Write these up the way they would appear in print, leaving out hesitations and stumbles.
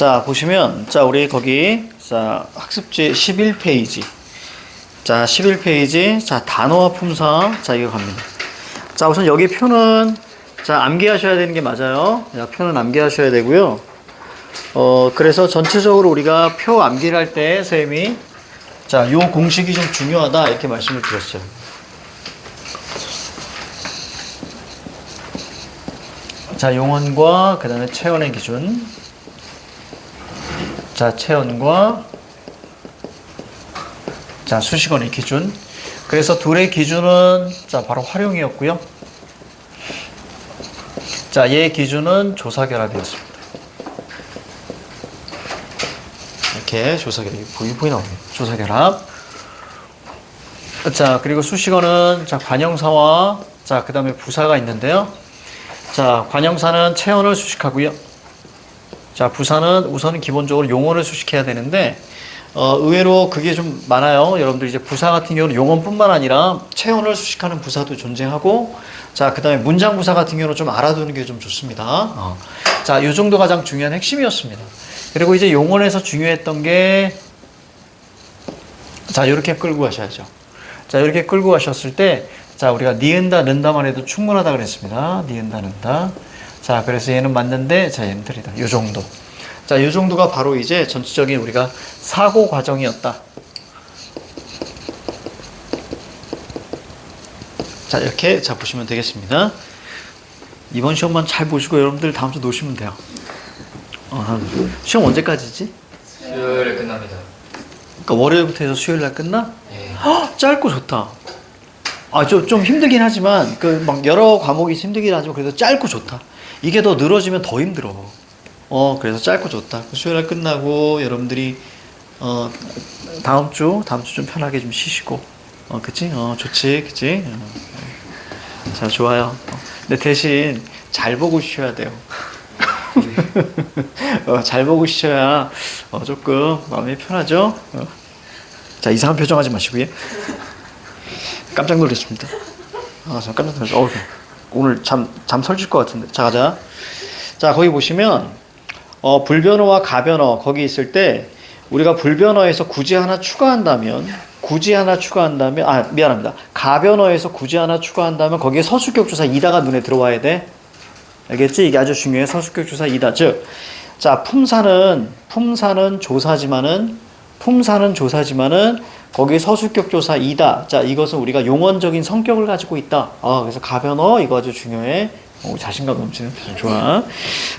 자, 보시면, 자, 우리 거기, 자, 학습지 11페이지. 자, 11페이지. 자, 단어와 품사. 자, 이거 갑니다. 자, 우선 여기 표는, 자, 암기하셔야 되는 게 맞아요. 자, 표는 암기하셔야 되고요. 그래서 전체적으로 우리가 표 암기를 할 때, 선생님이, 자, 요 공식이 좀 중요하다. 이렇게 말씀을 드렸어요. 자, 용언과, 그 다음에 체언의 기준. 자, 체언과 자, 수식어의 기준. 그래서 둘의 기준은 자, 바로 활용이었고요. 자, 얘 기준은 조사결합이었습니다. 이렇게 조사결합, 보이 나오네요. 조사결합. 자, 그리고 수식어는 자, 관형사와 자, 그 다음에 부사가 있는데요. 자, 관형사는 체언을 수식하고요. 자, 부사는 우선은 기본적으로 용언을 수식해야 되는데, 의외로 그게 좀 많아요. 여러분들 이제 부사 같은 경우는 용언뿐만 아니라 체언을 수식하는 부사도 존재하고, 자, 그 다음에 문장 부사 같은 경우는 좀 알아두는 게 좀 좋습니다. 자, 요 정도 가장 중요한 핵심이었습니다. 그리고 이제 용언에서 중요했던 게, 자, 요렇게 끌고 가셔야죠. 자, 요렇게 끌고 가셨을 때, 자, 우리가 니은다, 는다만 해도 충분하다 그랬습니다. 니은다, 는다. 자, 그래서 얘는 맞는데, 자, 얘는 틀리다. 요 정도. 자, 요 정도가 바로 이제 전체적인 우리가 사고 과정이었다. 자, 이렇게 자, 보시면 되겠습니다. 이번 시험만 잘 보시고 여러분들 다음 주 놓으시면 돼요. 시험 언제까지지? 수요일에 끝납니다. 그러니까 월요일부터 해서 수요일 날 끝나? 예. 헉, 짧고 좋다. 아, 좀 힘들긴 하지만, 막 여러 과목이 힘들긴 하지만, 그래도 짧고 좋다. 이게 더 늘어지면 더 힘들어. 그래서 짧고 좋다. 수요일 날 끝나고, 여러분들이, 다음 주 좀 편하게 좀 쉬시고, 그치? 좋지, 그치? 자, 좋아요. 근데 대신 잘 보고 쉬셔야 돼요. 잘 보고 쉬셔야, 조금 마음이 편하죠? 자, 이상한 표정 하지 마시고요. 깜짝 놀랐습니다. 저 깜짝 놀랐어요. 오늘 잠 설칠 것 같은데. 자, 가자. 자, 거기 보시면, 불변어와 가변어, 거기 있을 때, 우리가 불변어에서 굳이 하나 추가한다면, 미안합니다. 가변어에서 굳이 하나 추가한다면, 거기에 서술격조사 이다가 눈에 들어와야 돼. 알겠지? 이게 아주 중요해. 서술격조사 이다. 즉, 자, 품사는 조사지만은, 거기에 서술격조사 이다. 자, 이것은 우리가 용언적인 성격을 가지고 있다. 그래서 가변어, 이거 아주 중요해. 자신감 넘치는 표정 좋아.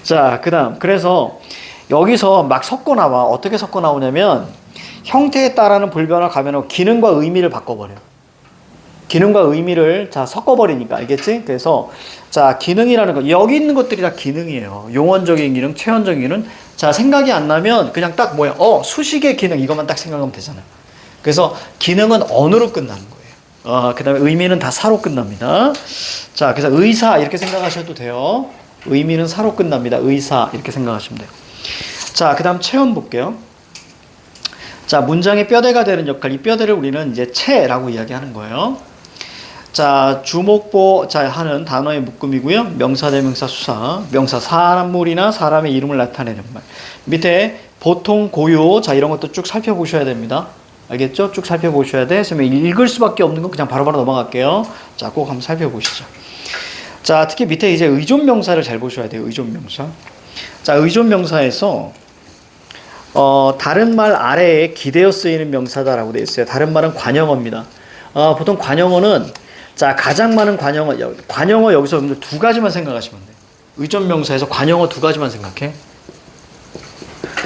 자, 그 다음. 그래서 여기서 막 섞어 나와. 어떻게 섞어 나오냐면, 형태에 따라는 불변화 가변화, 기능과 의미를 바꿔버려요. 기능과 의미를, 자, 섞어버리니까. 알겠지? 그래서, 자, 기능이라는 거. 여기 있는 것들이 다 기능이에요. 용언적인 기능, 체언적인 기능. 자, 생각이 안 나면 그냥 딱 뭐야. 수식의 기능, 이것만 딱 생각하면 되잖아요. 그래서 기능은 언어로 끝나는 거예요. 그 다음에 의미는 다 사로 끝납니다. 자, 그래서 의사 이렇게 생각하셔도 돼요. 의미는 사로 끝납니다. 의사 이렇게 생각하시면 돼요. 자, 그 다음 체언 볼게요. 자, 문장의 뼈대가 되는 역할, 이 뼈대를 우리는 이제 체라고 이야기하는 거예요. 자, 주목보 자 하는 단어의 묶음이고요. 명사, 대명사, 수사, 명사 사람물이나 사람의 이름을 나타내는 말. 밑에 보통, 고유, 자 이런 것도 쭉 살펴보셔야 됩니다. 알겠죠? 쭉 살펴보셔야 돼. 선생님이 읽을 수밖에 없는 건 그냥 바로바로 넘어갈게요. 자, 꼭 한번 살펴보시죠. 자, 특히 밑에 이제 의존명사를 잘 보셔야 돼요. 의존명사. 자, 의존명사에서 다른 말 아래에 기대어 쓰이는 명사다라고 되어 있어요. 다른 말은 관형어입니다. 보통 관형어는 자, 가장 많은 관형어 여기서 여러분들 두 가지만 생각하시면 돼요. 의존명사에서 관형어 두 가지만 생각해.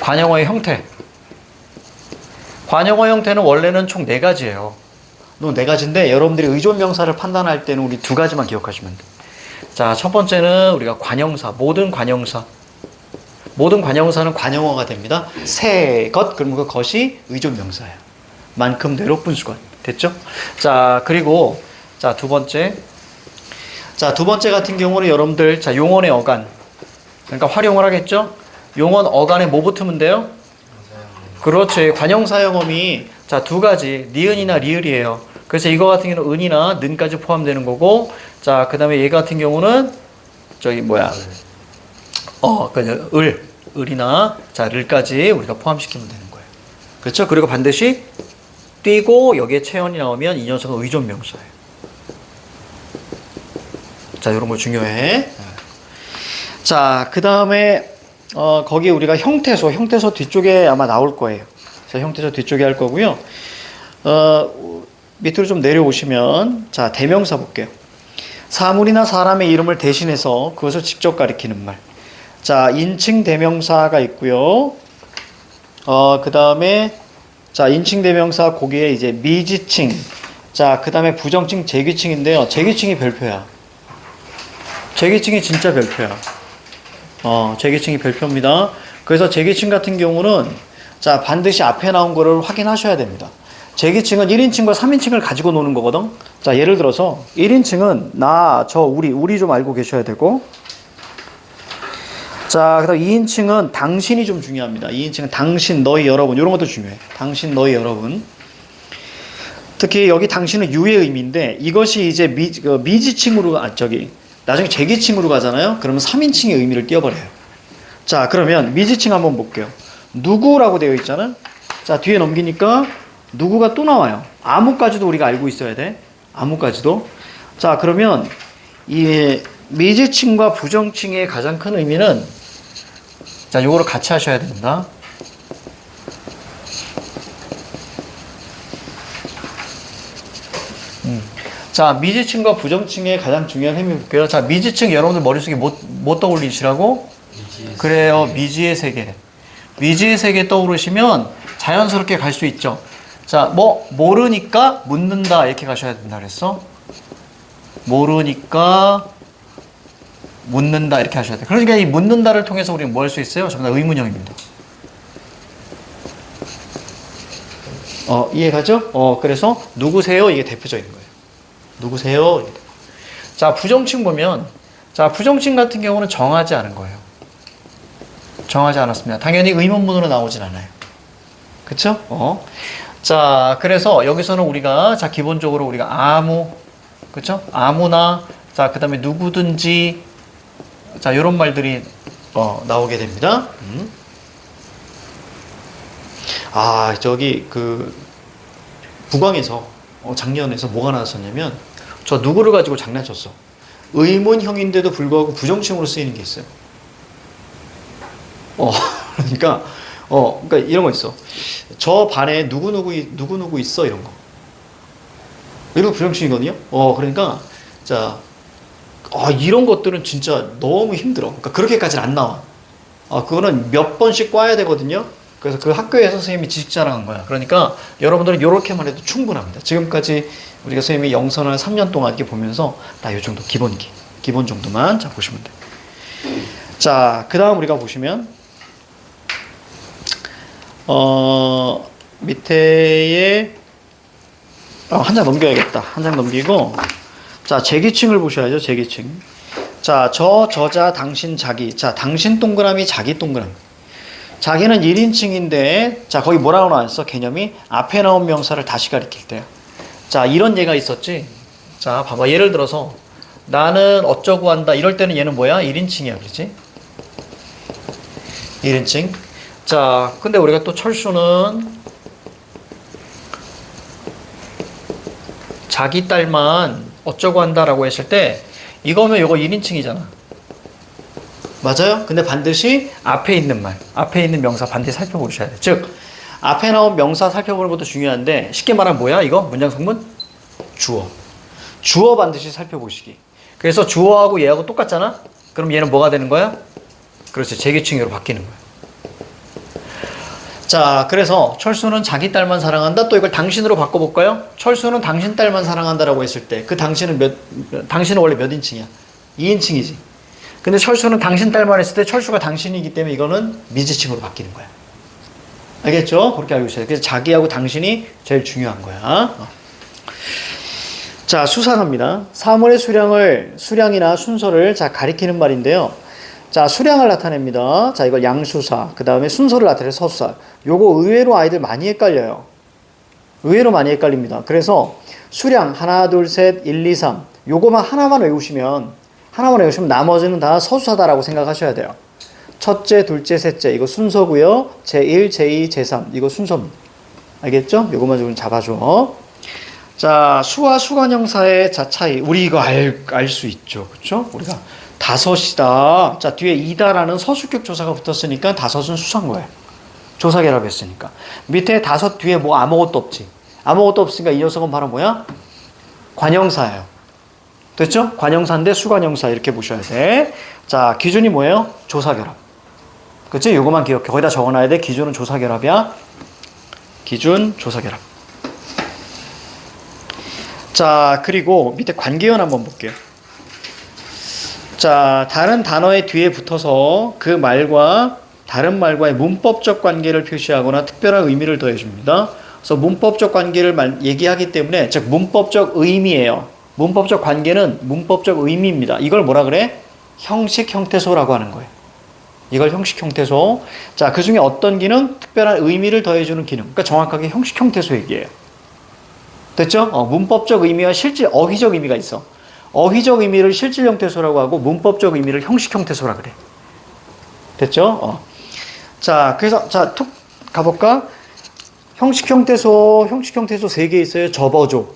관형어의 형태. 관형어 형태는 원래는 총 4가지예요. 4가지인데 여러분들이 의존명사를 판단할 때는 우리 2가지만 기억하시면 돼요. 자, 첫 번째는 우리가 관형사, 모든 관형사. 모든 관형사는 관형어가 됩니다. 새 것, 그러면 그 것이 의존명사예요. 만큼, 대로, 분수관. 됐죠? 자, 그리고 자, 두 번째. 자, 두 번째 같은 경우는 여러분들 자, 용언의 어간. 그러니까 활용을 하겠죠? 용언 어간에 뭐 붙으면 돼요? 그렇지. 관형사형어미 자, 2가지 니은이나 리을이에요. 그래서 이거 같은 경우는 은이나 는까지 포함되는 거고, 자, 그 다음에 얘 같은 경우는 저기 뭐야, 그냥 을이나 자, 를까지 우리가 포함시키면 되는 거예요. 그렇죠? 그리고 반드시 뛰고 여기에 체연이 나오면 이 녀석은 의존 명사예요. 자, 이런 거 중요해. 자, 그 다음에 거기 우리가 형태소 뒤쪽에 아마 나올 거예요. 자, 형태소 뒤쪽에 할 거고요. 밑으로 좀 내려오시면 자, 대명사 볼게요. 사물이나 사람의 이름을 대신해서 그것을 직접 가리키는 말. 자, 인칭 대명사가 있고요. 그 다음에 자, 인칭 대명사 거기에 이제 미지칭. 자, 그 다음에 부정칭, 제귀칭인데요. 제귀칭이 별표야. 제귀칭이 진짜 별표야. 제귀칭이 별표입니다. 그래서 제귀칭 같은 경우는 자, 반드시 앞에 나온 거를 확인하셔야 됩니다. 제귀칭은 1인칭과 3인칭을 가지고 노는 거거든. 자, 예를 들어서 1인칭은 나, 저, 우리 좀 알고 계셔야 되고, 자, 그다음 2인칭은 당신이 좀 중요합니다. 2인칭은 당신, 너희, 여러분 이런 것도 중요해. 당신, 너희, 여러분. 특히 여기 당신은 유의 의미인데 이것이 이제 미지칭으로 나중에 제기칭으로 가잖아요. 그러면 3인칭의 의미를 띄워버려요. 자, 그러면 미지칭 한번 볼게요. 누구라고 되어 있잖아. 자, 뒤에 넘기니까 누구가 또 나와요. 아무까지도 우리가 알고 있어야 돼. 아무까지도. 자, 그러면 이 미지칭과 부정칭의 가장 큰 의미는 자, 요거를 같이 하셔야 됩니다. 자, 미지칭과 부정칭의 가장 중요한 의미 볼게요. 자, 미지칭 여러분들 머릿속에 뭐 떠올리시라고? 그래요. 미지의 세계. 미지의 세계 떠오르시면 자연스럽게 갈 수 있죠. 자, 모르니까 묻는다 이렇게 가셔야 된다 그랬어. 모르니까 묻는다 이렇게 하셔야 돼. 그러니까 이 묻는다를 통해서 우리는 뭐 할 수 있어요? 전부 다 의문형입니다. 이해가죠? 그래서 누구세요? 이게 대표적인 거예요. 누구세요? 자, 부정칭 보면 자, 부정칭 같은 경우는 정하지 않은 거예요. 정하지 않았습니다. 당연히 의문문으로 나오진 않아요. 그쵸? 자, 그래서 여기서는 우리가 자, 기본적으로 우리가 아무, 그쵸? 아무나, 자, 그 다음에 누구든지, 자, 이런 말들이 나오게 됩니다. 저기 북왕에서 작년에서 뭐가 나왔었냐면 저 누구를 가지고 장난쳤어. 의문형인데도 불구하고 부정칭으로 쓰이는 게 있어요. 그러니까 이런 거 있어. 저 반에 누구 있어 이런 거. 이거 부정칭이거든요. 그러니까 자, 이런 것들은 진짜 너무 힘들어. 그러니까 그렇게까지는 안 나와. 그거는 몇 번씩 꽈야 되거든요. 그래서 그 학교에서 선생님이 지식 자랑한 거야. 그러니까 여러분들은 이렇게만 해도 충분합니다. 지금까지 우리가 선생님이 영선을 3년 동안 이렇게 보면서 나 이 정도 기본 정도만 자 보시면 돼. 자, 그 다음 우리가 보시면 밑에에 한 장 넘겨야겠다. 한 장 넘기고 자, 제기칭을 보셔야죠. 제기칭. 자, 저자, 당신, 자기. 자, 당신 동그라미, 자기 동그라미. 자기는 1인칭인데 자, 거기 뭐라고 나왔어? 개념이 앞에 나온 명사를 다시 가리킬 때요. 자, 이런 예가 있었지. 자, 봐봐. 예를 들어서 나는 어쩌고 한다. 이럴 때는 얘는 뭐야? 1인칭이야. 그렇지? 1인칭. 자, 근데 우리가 또 철수는 자기 딸만 어쩌고 한다라고 했을 때 이거면 이거 1인칭이잖아. 맞아요? 근데 반드시 앞에 있는 말, 앞에 있는 명사 반드시 살펴보셔야 돼. 즉, 앞에 나온 명사 살펴보는 것도 중요한데 쉽게 말하면 뭐야? 이거? 문장 성분? 주어. 주어 반드시 살펴보시기. 그래서 주어하고 얘하고 똑같잖아? 그럼 얘는 뭐가 되는 거야? 그렇지. 제기칭으로 바뀌는 거야. 자, 그래서 철수는 자기 딸만 사랑한다. 또 이걸 당신으로 바꿔볼까요? 철수는 당신 딸만 사랑한다라고 했을 때 그 당신은 당신은 원래 몇 인칭이야? 2인칭이지. 근데 철수는 당신 딸만 했을 때 철수가 당신이기 때문에 이거는 미지칭으로 바뀌는 거야. 알겠죠? 그렇게 알고 있어요. 그래서 자기하고 당신이 제일 중요한 거야. 자, 수상합니다. 사물의 수량이나 순서를 자, 가리키는 말인데요. 자, 수량을 나타냅니다. 자, 이걸 양수사. 그 다음에 순서를 나타내 서수사. 요거 의외로 아이들 많이 헷갈려요. 의외로 많이 헷갈립니다. 그래서 수량 하나, 둘, 셋, 1, 2, 3. 요거만 하나만 외우시면 나머지는 다 서수사다라고 생각하셔야 돼요. 첫째, 둘째, 셋째 이거 순서고요. 제1, 제2, 제3 이거 순서입니다. 알겠죠? 요것만 좀 잡아줘. 자, 수와 수관형사의 자 차이. 우리 이거 알 수 있죠. 그렇죠? 우리가 다섯이다. 자, 뒤에 이다라는 서술격 조사가 붙었으니까 다섯은 수사인 거예요. 조사결합 했으니까. 밑에 다섯 뒤에 뭐 아무것도 없지. 아무것도 없으니까 이 녀석은 바로 뭐야? 관형사예요. 됐죠? 관형사인데 수관형사 이렇게 보셔야 돼. 자, 기준이 뭐예요? 조사결합. 그치? 요거만 기억해. 거기다 적어놔야 돼. 기준은 조사결합이야. 기준 조사결합. 자, 그리고 밑에 관계연 한번 볼게요. 자, 다른 단어의 뒤에 붙어서 그 말과 다른 말과의 문법적 관계를 표시하거나 특별한 의미를 더해줍니다. 그래서 문법적 관계를 얘기하기 때문에, 즉 문법적 의미예요. 문법적 관계는 문법적 의미입니다. 이걸 뭐라 그래? 형식 형태소라고 하는 거예요. 이걸 형식 형태소. 자, 그 중에 어떤 기능? 특별한 의미를 더해주는 기능. 그러니까 정확하게 형식 형태소 얘기예요. 됐죠? 문법적 의미와 실질 어휘적 의미가 있어. 어휘적 의미를 실질 형태소라고 하고 문법적 의미를 형식 형태소라 그래. 됐죠? 자, 그래서 자, 툭 가볼까? 형식 형태소 3개 있어요. 접어줘.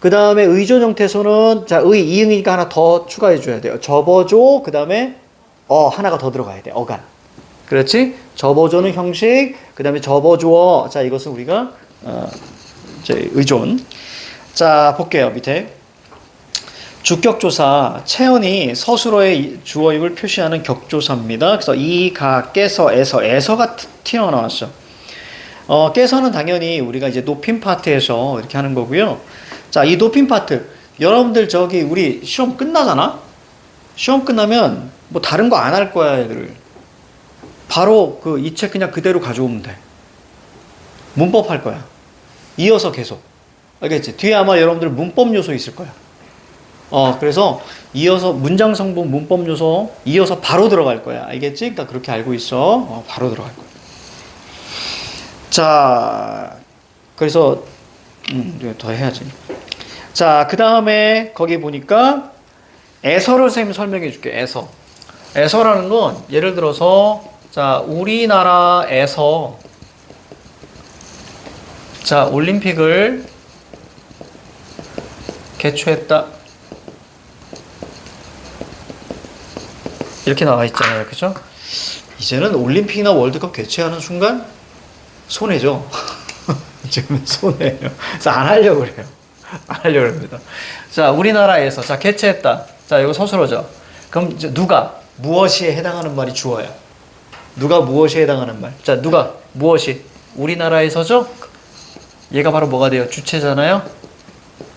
그 다음에 의존 형태소는 자, 이응이니까 하나 더 추가해 줘야 돼요. 접어줘. 그 다음에 하나가 더 들어가야 돼. 어간. 그렇지? 접어줘는 형식. 그 다음에 접어주어. 자, 이것은 우리가 이제 의존. 자, 볼게요. 밑에. 주격조사, 체언이 서술어의 주어임을 표시하는 격조사입니다. 그래서 이, 가, 깨서, 에서가 튀어나왔어. 깨서는 당연히 우리가 이제 높임 파트에서 이렇게 하는 거고요. 자, 이 높임 파트. 여러분들 저기 우리 시험 끝나잖아? 시험 끝나면 뭐 다른 거 안 할 거야, 애들. 바로 이 책 그냥 그대로 가져오면 돼. 문법 할 거야. 이어서 계속. 알겠지? 뒤에 아마 여러분들 문법 요소 있을 거야. 그래서 이어서 문장 성분 문법 요소 이어서 바로 들어갈 거야. 알겠지? 그러니까 그렇게 알고 있어. 바로 들어갈 거야. 자, 그래서 더 해야지. 자, 그 다음에 거기 보니까 에서를 선생님 설명해 줄게. 에서라는 건 예를 들어서 자, 우리나라에서 자, 올림픽을 개최했다. 이렇게 나와 있잖아요. 그죠? 이제는 올림픽이나 월드컵 개최하는 순간 손해죠. 지금 손해예요. 그래서 안 하려고 그래요. 안 하려고 합니다. 자, 우리나라에서 자, 개최했다. 자, 이거 서술어죠. 그럼 이제 누가 무엇이에 해당하는 말이 주어야. 누가 무엇이에 해당하는 말. 자, 누가 무엇이 우리나라에서죠? 얘가 바로 뭐가 돼요? 주체잖아요.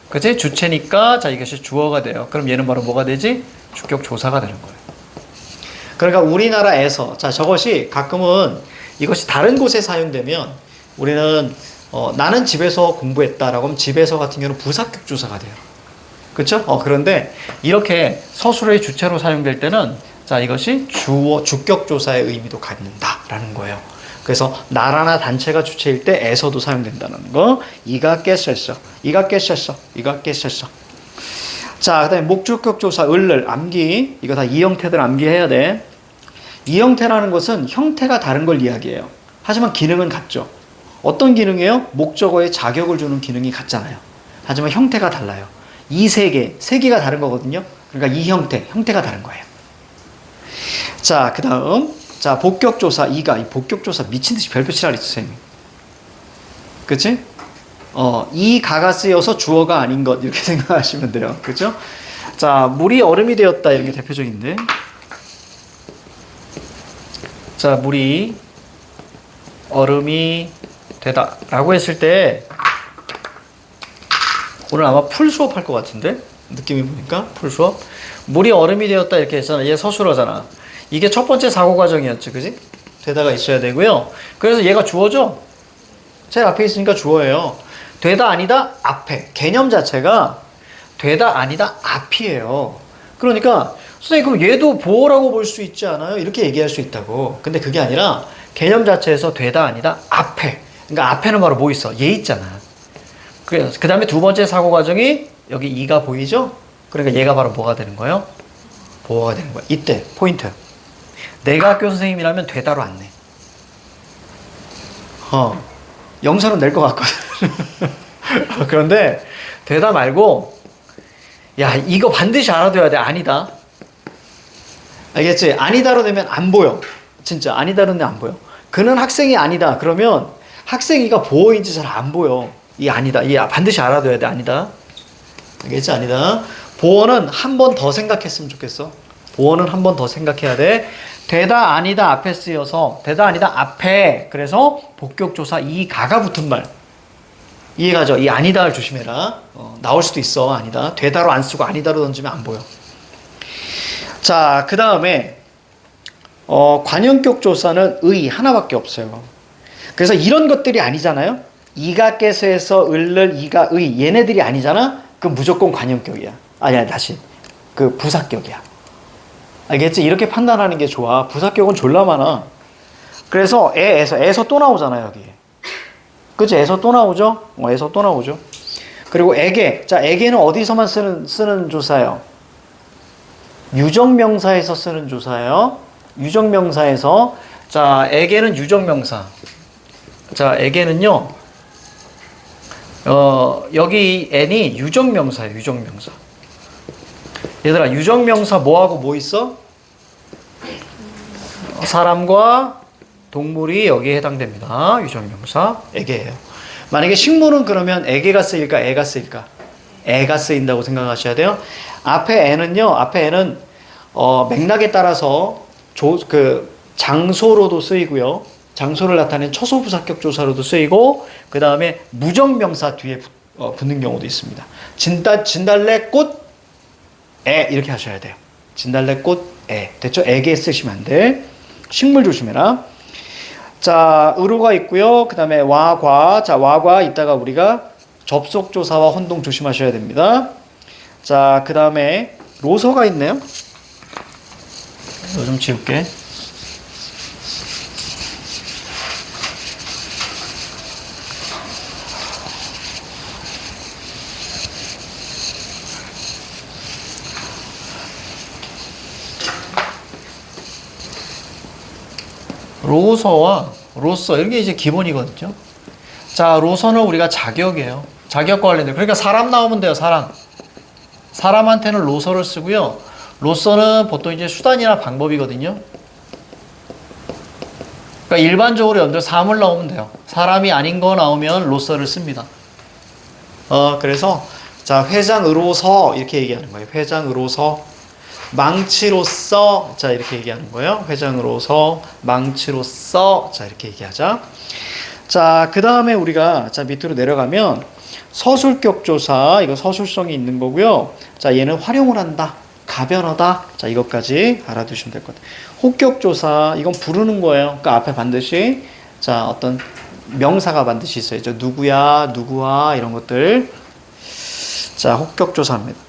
그치? 주체니까 자, 이것이 주어가 돼요. 그럼 얘는 바로 뭐가 되지? 주격 조사가 되는 거예요. 그러니까 우리나라에서 자, 저것이 가끔은 이것이 다른 곳에 사용되면 우리는 나는 집에서 공부했다라고 하면 집에서 같은 경우는 부사격 조사가 돼요. 그렇죠? 그런데 이렇게 서술어의 주체로 사용될 때는 자, 이것이 주격 조사의 의미도 갖는다라는 거예요. 그래서 나라나 단체가 주체일 때 에서도 사용된다는 거. 이가 깼었어. 이가 깼었어. 이가 깼었어. 자, 그 다음에 목주격 조사, 을을, 암기. 이거 다 이 형태들 암기해야 돼. 이 형태라는 것은 형태가 다른 걸 이야기해요. 하지만 기능은 같죠. 어떤 기능이에요? 목적어에 자격을 주는 기능이 같잖아요. 하지만 형태가 달라요. 이 세 개가 다른 거거든요. 그러니까 이 형태가 다른 거예요. 자, 그 다음. 자, 복격조사, 이 복격조사 미친듯이 별표 칠하리 선생님. 그치? 이 가가 쓰여서 주어가 아닌 것, 이렇게 생각하시면 돼요. 그죠? 자, 물이 얼음이 되었다. 이런 게 대표적인데. 자, 물이 얼음이 되다. 라고 했을 때, 오늘 아마 풀 수업 할 것 같은데? 느낌이 보니까? 풀 수업? 물이 얼음이 되었다. 이렇게 했잖아. 얘 서술어잖아. 이게 첫 번째 사고 과정이었지, 그지? 되다가 있어야 되고요. 그래서 얘가 주어죠? 제일 앞에 있으니까 주어예요. 되다, 아니다, 앞에. 개념 자체가 되다, 아니다, 앞이에요. 그러니까, 선생님, 그럼 얘도 보어라고 볼 수 있지 않아요? 이렇게 얘기할 수 있다고. 근데 그게 아니라, 개념 자체에서 되다, 아니다, 앞에. 그러니까 앞에는 바로 뭐 있어? 얘 있잖아. 그 다음에 두 번째 사고 과정이, 여기 이가 보이죠? 그러니까 얘가 바로 뭐가 되는 거예요? 보어가 되는 거야. 이때, 포인트. 내가 학교 선생님이라면 되다로 안 내. 영서는 낼 것 같거든. 그런데 되다 말고 야 이거 반드시 알아둬야 돼. 아니다. 알겠지? 아니다로 되면 안 보여. 진짜 아니다로 되면 안 보여. 그는 학생이 아니다. 그러면 학생이가 보어인지 잘 안 보여. 이 아니다. 이 반드시 알아둬야 돼. 아니다. 알겠지? 아니다. 보어는 한 번 더 생각했으면 좋겠어. 보어는 한 번 더 생각해야 돼. 되다 아니다 앞에 쓰여서 되다 아니다 앞에 그래서 복격조사 이 가가 붙은 말 이해가죠? 이 아니다를 조심해라. 나올 수도 있어. 아니다. 되다로 안 쓰고 아니다로 던지면 안 보여. 자, 그 다음에 관형격 조사는 의 하나밖에 없어요. 그래서 이런 것들이 아니잖아요. 이가께서에서 을을 이가 의 얘네들이 아니잖아. 그럼 무조건 관형격이야. 아니야 다시 그 부사격이야. 알겠지? 이렇게 판단하는 게 좋아. 부사격은 졸라 많아. 그래서 에서 또 나오잖아요 여기. 그치? 에서 또 나오죠? 에서 또 나오죠. 그리고 에게. 자, 에게는 어디서만 쓰는 조사예요? 유정명사에서 쓰는 조사예요. 유정명사에서. 자, 에게는 유정명사. 자, 에게는요. 여기 n이 유정명사예요. 유정명사. 얘들아, 유정명사 뭐하고 뭐 있어? 사람과 동물이 여기에 해당됩니다. 유정명사 에게예요. 만약에 식물은 그러면 에게가 쓰일까 애가 쓰일까? 애가 쓰인다고 생각하셔야 돼요. 앞에 애는요. 앞에 애는 맥락에 따라서 장소로도 쓰이고요. 장소를 나타내는 처소부사격 조사로도 쓰이고 그 다음에 무정명사 뒤에 붙는 경우도 있습니다. 진달래 꽃 애 이렇게 하셔야 돼요. 진달래 꽃 애 됐죠? 에게 쓰시면 안 돼. 식물 조심해라. 자, 의로가 있고요. 그 다음에 와과. 자, 와과 이따가 우리가 접속조사와 혼동 조심하셔야 됩니다. 자, 그 다음에 로서가 있네요. 이거 좀 지울게. 로서와 로서 이런 게 이제 기본이거든요. 자, 로서는 우리가 자격이에요. 자격과 관련된. 그러니까 사람 나오면 돼요. 사람한테는 로서를 쓰고요. 로서는 보통 이제 수단이나 방법이거든요. 그러니까 일반적으로 여러분들 사물 나오면 돼요. 사람이 아닌 거 나오면 로서를 씁니다. 그래서 자, 회장으로서 이렇게 얘기하는 거예요. 회장으로서 망치로서 자 이렇게 얘기하는 거예요. 회장으로서 망치로서 자 이렇게 얘기하자. 자, 그 다음에 우리가 자 밑으로 내려가면 서술격 조사 이거 서술성이 있는 거고요. 자, 얘는 활용을 한다. 가변하다. 자, 이것까지 알아두시면 될 것 같아요. 혹격 조사 이건 부르는 거예요. 그러니까 앞에 반드시 자 어떤 명사가 반드시 있어야죠. 누구야, 누구와 이런 것들. 자, 혹격 조사입니다.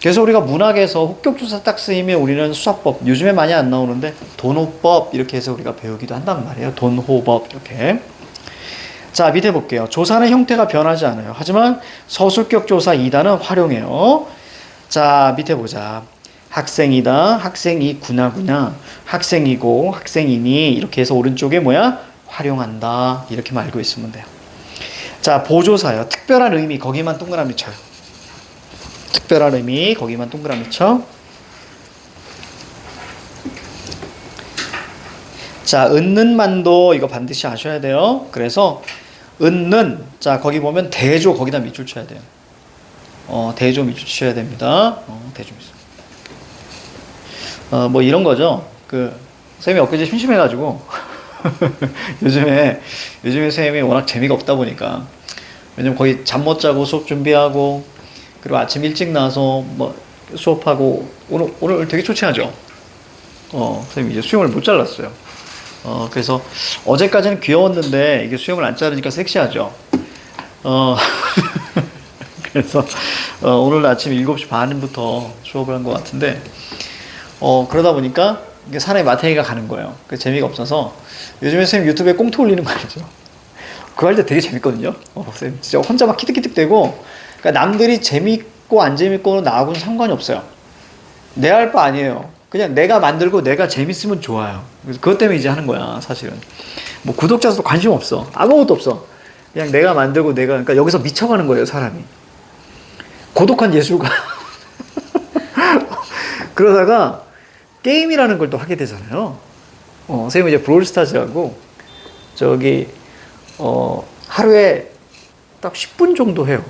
그래서 우리가 문학에서 혹격조사 딱 쓰이면 우리는 수사법, 요즘에 많이 안 나오는데 돈호법 이렇게 해서 우리가 배우기도 한단 말이에요. 돈호법 이렇게. 자, 밑에 볼게요. 조사는 형태가 변하지 않아요. 하지만 서술격 조사 2단은 활용해요. 자, 밑에 보자. 학생이다, 학생이구나, 학생이고, 학생이니 이렇게 해서 오른쪽에 뭐야? 활용한다. 이렇게만 알고 있으면 돼요. 자, 보조사요. 특별한 의미 거기만 동그라미 쳐요. 특별한 의미 거기만 동그라미 쳐. 자, 은는만도 이거 반드시 아셔야 돼요. 그래서 은는 자 거기 보면 대조 거기다 밑줄 쳐야 돼요. 대조 밑줄 쳐야 됩니다. 대조 밑줄. 뭐 이런 거죠. 쌤이 엊그제 심심해가지고 요즘에 쌤이 워낙 재미가 없다 보니까 왜냐면 거의 잠 못 자고 수업 준비하고 그리고 아침 일찍 나와서 뭐 수업하고 오늘 되게 초췌하죠. 쌤이 이제 수염을 못 잘랐어요. 그래서 어제까지는 귀여웠는데 이게 수염을 안 자르니까 섹시하죠. 그래서 오늘 아침 7시 반부터 수업을 한 것 같은데 그러다 보니까 이게 사람의 마탱이가 가는 거예요. 그 재미가 없어서 요즘에 쌤 유튜브에 꽁트 올리는 거 알죠? 그거 할 때 되게 재밌거든요. 쌤 진짜 혼자 막 키득키득대고 그러니까 남들이 재밌고 안 재밌고는 나하고는 상관이 없어요. 내 할 바 아니에요. 그냥 내가 만들고 내가 재밌으면 좋아요. 그래서 그것 때문에 이제 하는 거야, 사실은. 뭐 구독자 수도 관심 없어. 아무것도 없어. 그냥 내가 만들고 내가, 그러니까 여기서 미쳐가는 거예요, 사람이. 고독한 예술가. 그러다가 게임이라는 걸 또 하게 되잖아요. 선생님은 이제 브롤스타즈하고 저기 하루에 딱 10분 정도 해요.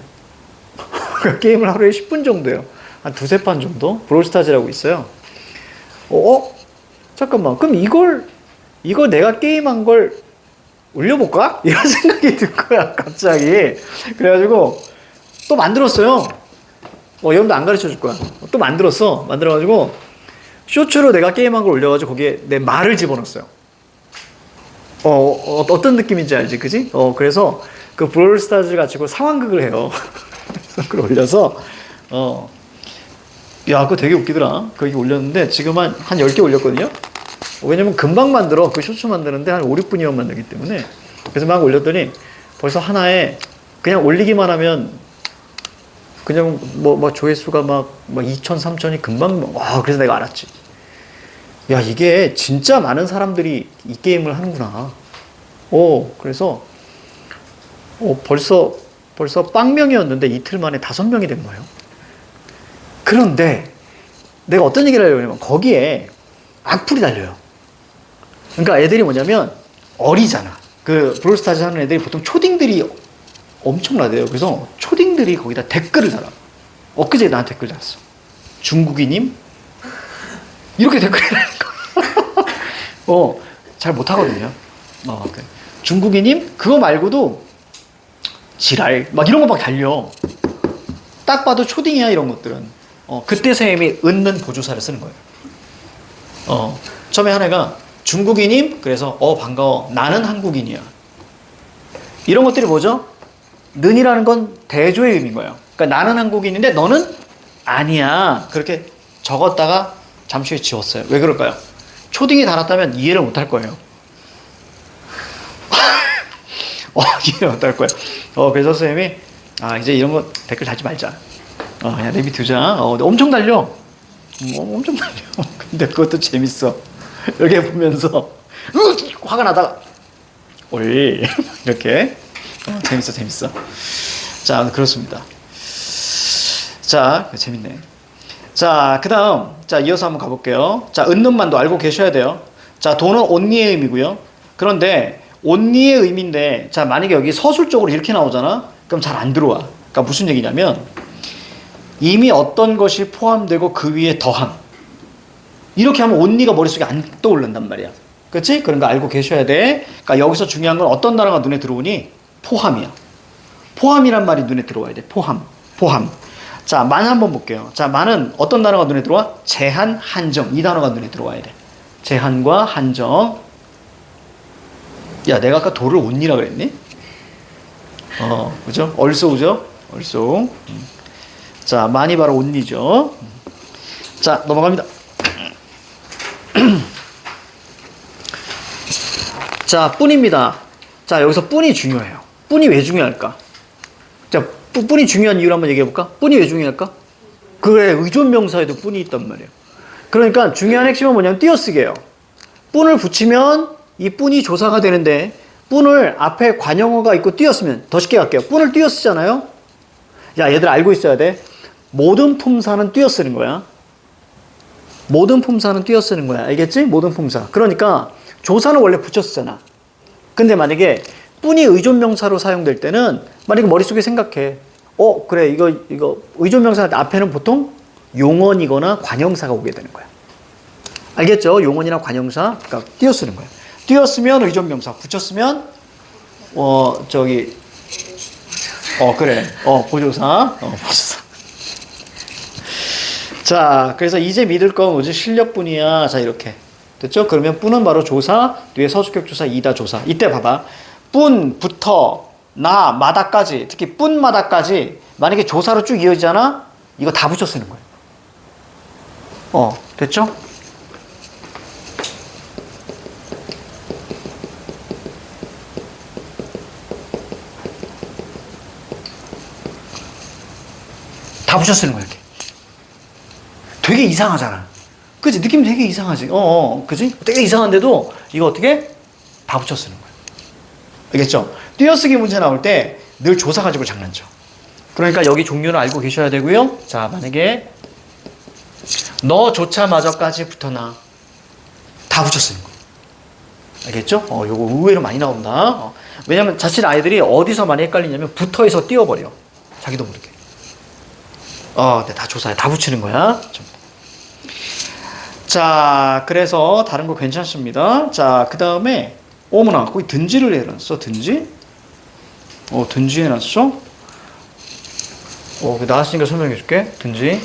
게임을 하루에 10분 정도 해요. 한 두세 판 정도? 브롤스타즈라고 있어요. 잠깐만. 그럼 이거 내가 게임한 걸 올려볼까? 이런 생각이 든 거야, 갑자기. 그래가지고 또 만들었어요. 여러분도 안 가르쳐 줄 거야. 또 만들어가지고 쇼츠로 내가 게임한 걸 올려가지고 거기에 내 말을 집어넣었어요. 어떤 느낌인지 알지, 그지? 그래서 그 브롤스타즈 가지고 상황극을 해요. 그걸 올려서, 야, 그거 되게 웃기더라. 거기 올렸는데 지금 한 10개 올렸거든요? 왜냐면 금방 만들어. 그 쇼츠 만드는데 한 5, 6분이면 만들기 때문에. 그래서 막 올렸더니 벌써 하나에 그냥 올리기만 하면 그냥 뭐 조회수가 막 2천, 3천이 금방, 와, 그래서 내가 알았지. 야, 이게 진짜 많은 사람들이 이 게임을 하는구나. 그래서 벌써 빵명이었는데 이틀 만에 5명이 된 거예요. 그런데 내가 어떤 얘기를 하려고 하냐면 거기에 악플이 달려요. 그러니까 애들이 뭐냐면 어리잖아. 그 브롤스타즈 하는 애들이 보통 초딩들이 엄청나대요. 그래서 초딩들이 거기다 댓글을 달아. 엊그제 나한테 댓글 달았어. 중국이님? 이렇게 댓글을 하는 거야. 잘 못하거든요. 그래. 중국이님? 그거 말고도 지랄. 막 이런 거 막 달려. 딱 봐도 초딩이야, 이런 것들은. 그때 선생님이 은는 보조사를 쓰는 거예요. 처음에 한 애가 중국이님? 그래서 반가워. 나는 한국인이야. 이런 것들이 뭐죠? 는이라는 건 대조의 의미인 거예요. 그러니까 나는 한국인인데 너는 아니야. 그렇게 적었다가 잠시 후에 지웠어요. 왜 그럴까요? 초딩이 달았다면 이해를 못 할 거예요. 이해를 못 할 거예요. 그래서 선생님이 이제 이런 거 댓글 달지 말자. 그냥 내비 두자. 엄청 달려. 엄청 달려. 근데 그것도 재밌어. 이렇게 보면서 화가 나다가 이렇게 재밌어. 자, 그렇습니다. 자, 재밌네. 자, 그 다음, 자, 이어서 한번 가볼게요. 자, 은는만도 알고 계셔야 돼요. 자, 도는 온리의 의미고요. 그런데 온리의 의미인데, 자, 만약에 여기 서술적으로 이렇게 나오잖아? 그럼 잘 안 들어와. 그러니까 무슨 얘기냐면 이미 어떤 것이 포함되고 그 위에 더함. 이렇게 하면 온리가 머릿속에 안 떠오른단 말이야. 그렇지? 그런 거 알고 계셔야 돼. 그러니까 여기서 중요한 건 어떤 단어가 눈에 들어오니? 포함이야. 포함이란 말이 눈에 들어와야 돼. 포함. 자, 만 한번 볼게요. 자, 만은 어떤 단어가 눈에 들어와? 제한, 한정. 이 단어가 눈에 들어와야 돼. 제한과 한정. 야, 내가 아까 도를 온리라 그랬니? 그죠? 얼쏘죠? 얼쏘. 자, 만이 바로 온리죠. 자, 넘어갑니다. 자, 뿐입니다. 자, 여기서 뿐이 중요해요. 뿐이 왜 중요할까? 자, 뿐이 중요한 이유를 한번 얘기해볼까? 뿐이 왜 중요할까? 그래, 의존명사에도 뿐이 있단 말이에요. 그러니까 중요한 핵심은 뭐냐면 띄어쓰기예요. 뿐을 붙이면 이 뿐이 조사가 되는데 뿐을 앞에 관용어가 있고 띄었으면 더 쉽게 갈게요. 뿐을 띄어쓰잖아요. 야, 얘들 알고 있어야 돼. 모든 품사는 띄어쓰는 거야. 모든 품사는 띄어쓰는 거야. 알겠지? 모든 품사. 그러니까 조사는 원래 붙였잖아. 근데 만약에 뿐이 의존명사로 사용될 때는 만약에 머릿속에 생각해. 그래, 이거 의존명사 앞에는 보통 용언이거나 관형사가 오게 되는 거야. 알겠죠? 용언이나 관형사. 그러니까 띄어쓰는 거야. 띄었으면 의존명사, 붙였으면 그래. 보조사. 보조사. 자, 그래서 이제 믿을 건 오직 실력뿐이야. 자, 이렇게. 됐죠? 그러면 뿐은 바로 조사, 뒤에 서술격 조사, 이다 조사. 이때 봐봐. 뿐부터 나, 마다까지, 특히 뿐마다까지 만약에 조사로 쭉 이어지잖아? 이거 다 붙여 쓰는 거예요. 됐죠? 다 붙여 쓰는 거야, 이렇게. 되게 이상하잖아. 그치? 느낌 되게 이상하지? 그치? 되게 이상한데도 이거 어떻게? 다 붙여 쓰는 거야. 알겠죠? 띄어쓰기 문제 나올 때 늘 조사 가지고 장난쳐. 그러니까 여기 종류를 알고 계셔야 되고요. 자, 만약에 너조차마저까지 붙어나 다 붙여 쓰는 거야. 알겠죠? 요거 의외로 많이 나온다. 왜냐면 자칫 아이들이 어디서 많이 헷갈리냐면 붙어에서 띄워버려. 자기도 모르게. 네, 다 조사해. 다 붙이는 거야. 자, 그래서 다른 거 괜찮습니다. 자, 그 다음에 어머나, 거기 든지를 해놨어. 든지? 든지 해놨어? 나왔으니까 설명해 줄게. 든지.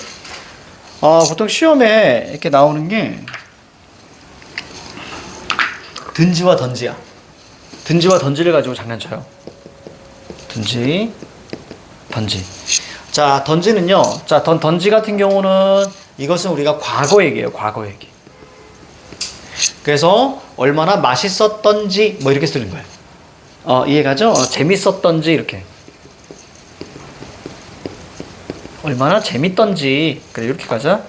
보통 시험에 이렇게 나오는 게 든지와 던지야. 든지와 던지를 가지고 장난쳐요. 든지, 던지. 자, 던지는요. 자, 던지 같은 경우는 이것은 우리가 과거 얘기예요. 과거 얘기. 그래서 얼마나 맛있었던지 뭐 이렇게 쓰는 거예요. 이해가죠? 재밌었던지 이렇게. 얼마나 재밌던지. 그래, 이렇게 가자.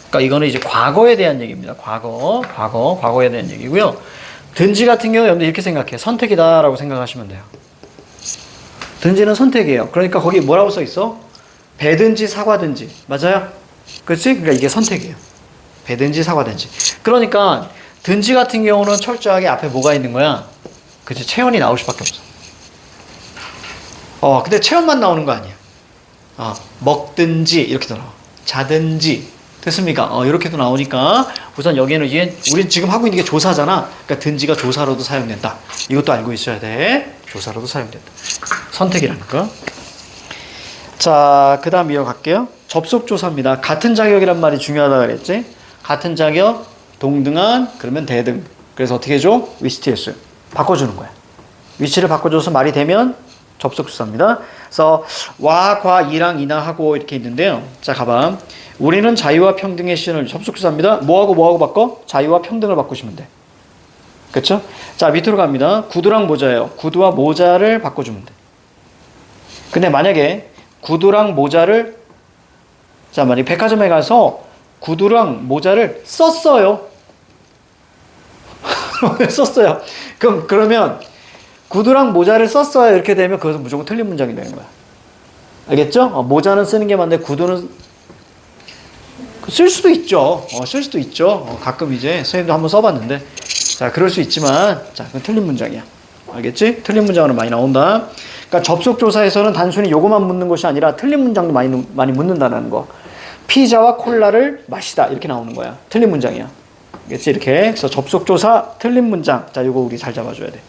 그러니까 이거는 이제 과거에 대한 얘기입니다. 과거에 대한 얘기고요. 든지 같은 경우 여러분들 이렇게 생각해요. 선택이다라고 생각하시면 돼요. 든지는 선택이에요. 그러니까 거기 뭐라고 써 있어? 배든지 사과든지. 맞아요? 그렇지? 그러니까 이게 선택이에요. 배든지 사과든지. 그러니까 든지 같은 경우는 철저하게 앞에 뭐가 있는 거야? 그치? 체온이 나올 수밖에 없어. 근데 체온만 나오는 거 아니야. 먹든지 이렇게도 나와. 자든지. 됐습니까? 이렇게도 나오니까 우선 여기에는 우린 지금 하고 있는 게 조사잖아. 그러니까 든지가 조사로도 사용된다. 이것도 알고 있어야 돼. 조사로도 사용된다. 선택이라는 거. 자, 그 다음 이어갈게요. 접속조사입니다. 같은 자격이란 말이 중요하다 그랬지? 같은 자격, 동등한, 그러면 대등. 그래서 어떻게 해줘? 위치TS. 바꿔주는 거야. 위치를 바꿔줘서 말이 되면 접속조사입니다. 그래서 와, 과, 이랑, 이나 하고 이렇게 있는데요. 자, 가봐. 우리는 자유와 평등의 시즌을 접속조사입니다. 뭐하고 바꿔? 자유와 평등을 바꾸시면 돼. 그쵸? 자, 밑으로 갑니다. 구두랑 모자예요. 구두와 모자를 바꿔주면 돼. 근데 만약에 구두랑 모자를 만약에 백화점에 가서 구두랑 모자를 썼어요. 썼어요. 그러면 구두랑 모자를 썼어요. 이렇게 되면 그것은 무조건 틀린 문장이 되는 거야. 알겠죠? 모자는 쓰는 게 맞는데 구두는 쓸 수도 있죠. 쓸 수도 있죠. 가끔 이제 선생님도 한번 써봤는데. 자, 그럴 수 있지만, 자, 그건 틀린 문장이야. 알겠지? 틀린 문장으로 많이 나온다. 그러니까 접속조사에서는 단순히 요거만 묻는 것이 아니라 틀린 문장도 많이 묻는다는 거. 피자와 콜라를 마시다. 이렇게 나오는 거야. 틀린 문장이야. 알겠지? 이렇게. 그래서 접속조사, 틀린 문장. 자, 요거 우리 잘 잡아줘야 돼.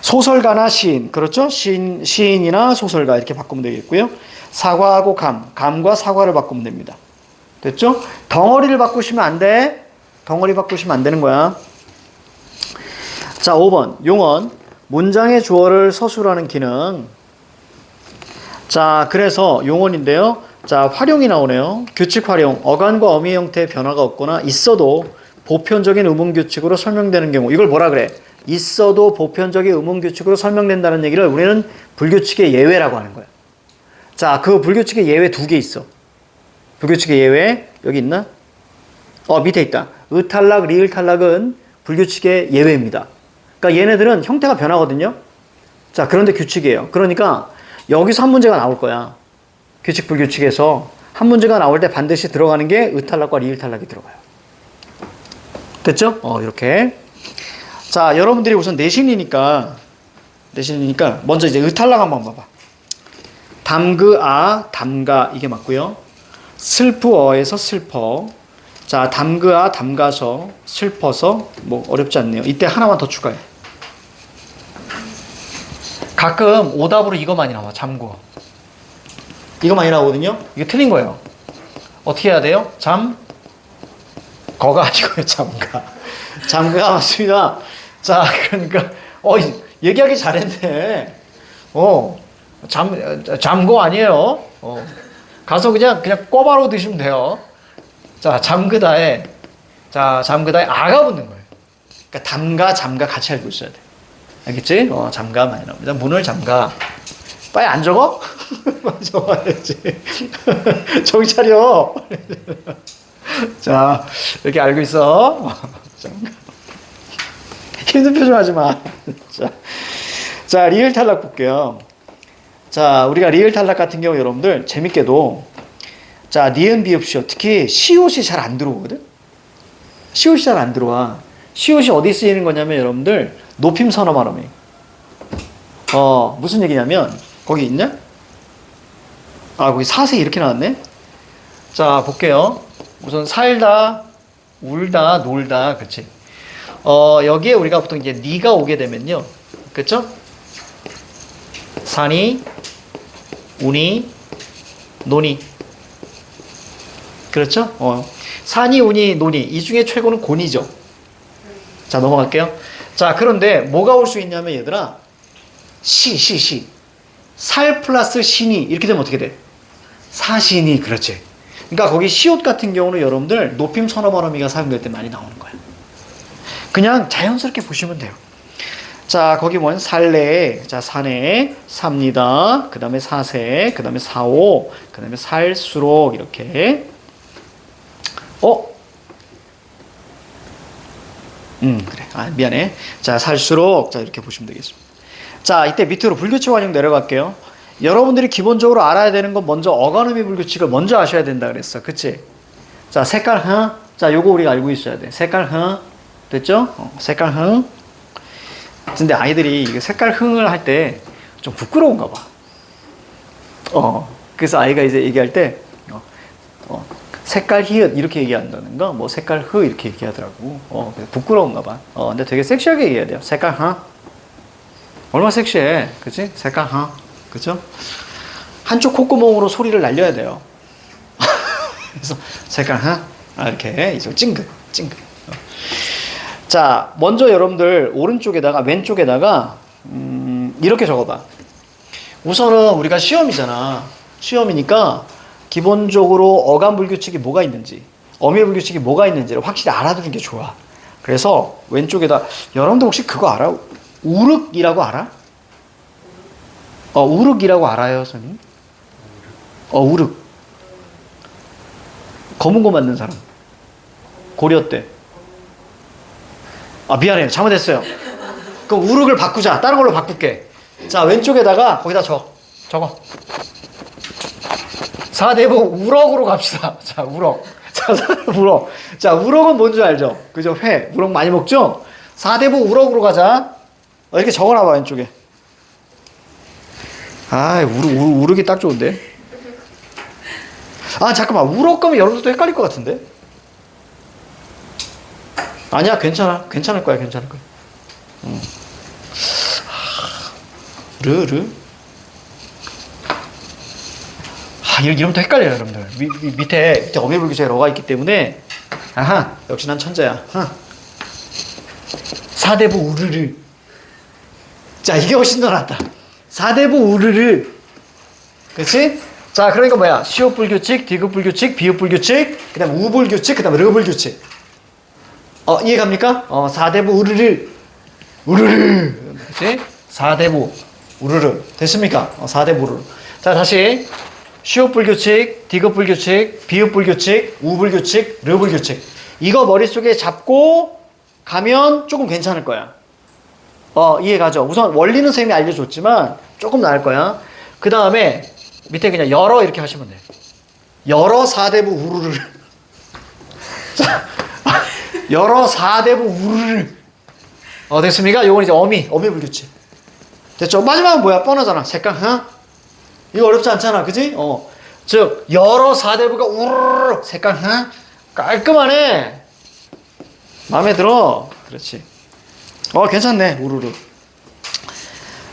소설가나 시인. 그렇죠? 시인이나 소설가. 이렇게 바꾸면 되겠고요. 사과하고 감과 사과를 바꾸면 됩니다. 됐죠? 덩어리를 바꾸시면 안 돼. 덩어리 바꾸시면 안 되는 거야. 자, 5번. 용언. 문장의 주어를 서술하는 기능. 자, 그래서 용언인데요. 자, 활용이 나오네요. 규칙 활용. 어간과 어미 형태의 변화가 없거나 있어도 보편적인 의문 규칙으로 설명되는 경우. 이걸 뭐라 그래? 있어도 보편적인 의문 규칙으로 설명된다는 얘기를 우리는 불규칙의 예외라고 하는 거야. 자, 그 불규칙의 예외 2개 있어. 불규칙의 예외 여기 있나? 밑에 있다. 의탈락, 리을탈락은 불규칙의 예외입니다. 그러니까 얘네들은 형태가 변하거든요. 자, 그런데 규칙이에요. 그러니까 여기서 한 문제가 나올 거야. 규칙 불규칙에서 한 문제가 나올 때 반드시 들어가는 게 의탈락과 리을탈락이 들어가요. 됐죠? 이렇게. 자, 여러분들이 우선 내신이니까 먼저 이제 의탈락 한번 봐봐. 담그아, 담가 이게 맞고요. 슬프어에서 슬퍼. 자, 담그아, 담가서, 슬퍼서 뭐 어렵지 않네요. 이때 하나만 더 추가해. 가끔 오답으로 이거 많이 나와. 잠궈. 이거 많이 나오거든요. 이게 틀린 거예요. 어떻게 해야 돼요? 거가 아니고요. 잠가. 잠가 맞습니다. 자, 그러니까 얘기하기 잘했네. 잠궈 아니에요. 가서 그냥 꼬바로 드시면 돼요. 자, 잠그다에 아가 붙는 거예요. 그러니까 담가, 잠가 같이 알고 있어야 돼. 알겠지? 잠가 많이 나옵니다. 문을 잠가. 빨리 안 적어? 빨리 적어야지. 정신 차려. 자, 이렇게 알고 있어. 힘든 표정 하지 마. 자, 리을 탈락 볼게요. 자, 우리가 리을 탈락 같은 경우 여러분들 재밌게도 자, 니은 비읍 시옷 특히 시옷이 잘 안 들어오거든. 시옷이 잘 안 들어와. 시옷이 어디 쓰이는 거냐면 여러분들 높임 선어 발음이. 무슨 얘기냐면 거기 있냐? 아, 거기 사세 이렇게 나왔네. 자, 볼게요. 우선 살다, 울다, 놀다, 그치? 여기에 우리가 보통 이제 니가 오게 되면요, 그쵸? 산이, 운이, 논이, 그렇죠? 산이, 운이, 논이 이 중에 최고는 곤이죠. 자, 넘어갈게요. 자, 그런데 뭐가 올 수 있냐면 얘들아, 시. 살 플러스 신이 이렇게 되면 어떻게 돼? 사신이, 그렇지. 그러니까 거기 시옷 같은 경우는 여러분들 높임 선어 발음이가 사용될 때 많이 나오는 거야. 그냥 자연스럽게 보시면 돼요. 자, 거기 뭐냐? 살래, 자, 사내, 삽니다. 그 다음에 사세, 그 다음에 사오, 그 다음에 살수록, 이렇게. 그래. 아, 미안해. 자, 살수록. 자, 이렇게 보시면 되겠습니다. 자, 이때 밑으로 불규칙 완용 내려갈게요. 여러분들이 기본적으로 알아야 되는 건 먼저 어간음이 불규칙을 먼저 아셔야 된다 그랬어. 그치? 자, 색깔 흥. 자, 요거 우리가 알고 있어야 돼. 색깔 흥. 됐죠? 색깔 흥. 근데 아이들이 이게 색깔 흥을 할 때 좀 부끄러운가 봐. 그래서 아이가 이제 얘기할 때, 색깔 히읗 이렇게 얘기한다는 거, 뭐 색깔 흐 이렇게 얘기하더라고. 부끄러운가 봐. 근데 되게 섹시하게 얘기해야 돼요. 색깔 흥. 얼마나 섹시해. 그치? 색깔 흥. 그죠? 한쪽 콧구멍으로 소리를 날려야 돼요. 그래서 색깔 흥. 이렇게 이제 찡긋. 자, 먼저 여러분들 오른쪽에다가 왼쪽에다가 이렇게 적어봐. 우선은 우리가 시험이잖아. 시험이니까 기본적으로 어감 불규칙이 뭐가 있는지, 어미 불규칙이 뭐가 있는지를 확실히 알아두는 게 좋아. 그래서 왼쪽에다 여러분들 혹시 그거 알아? 우륵이라고 알아? 우륵이라고 알아요, 선생님? 우륵. 검은 거 만든 사람. 고려 때. 미안해요. 잘못했어요. 그럼 우륵을 바꾸자. 다른 걸로 바꿀게. 자, 왼쪽에다가 거기다 적어. 사대부 우럭으로 갑시다. 자, 우럭. 자, 우럭. 자, 우럭은 뭔지 알죠? 그죠? 회. 우럭 많이 먹죠? 사대부 우럭으로 가자. 이렇게 적어놔봐, 왼쪽에. 우럭이 딱 좋은데? 잠깐만. 우럭 가면 여러분들도 헷갈릴 것 같은데? 아니야, 괜찮을 거야. 이러면 또 헷갈려요, 여러분들. 밑에 어미불규칙에 러가 있기 때문에. 역시 난 천재야. 사대부 우르르. 자, 이게 훨씬 더 낫다. 사대부 우르르. 그치? 자, 그러니까 뭐야? 시옷 불규칙, 디귿 불규칙, 비읍 불규칙, 그 다음 우 불규칙, 그 다음 르 불규칙. 이해갑니까? 사대부 우르르. 그치? 사대부 우르르. 됐습니까? 사대부 우르르. 자, 다시. 시옷 불규칙, 디귿 불규칙, 비읍 불규칙, 우 불규칙, 르 불규칙. 이거 머릿속에 잡고 가면 조금 괜찮을 거야. 이해가죠? 우선 원리는 선생님이 알려줬지만 조금 나을 거야. 그 다음에 밑에 그냥 열어 이렇게 하시면 돼. 열어 사대부 우르르. 자, 열어 사대부 우르르. 됐습니까? 요건 이제 어미 불규칙. 됐죠? 마지막은 뭐야? 뻔하잖아. 색깔, 이거 어렵지 않잖아. 그지? 즉, 여러 사대부가 우르르 색깔, 깔끔하네. 마음에 들어. 그렇지. 괜찮네. 우르르.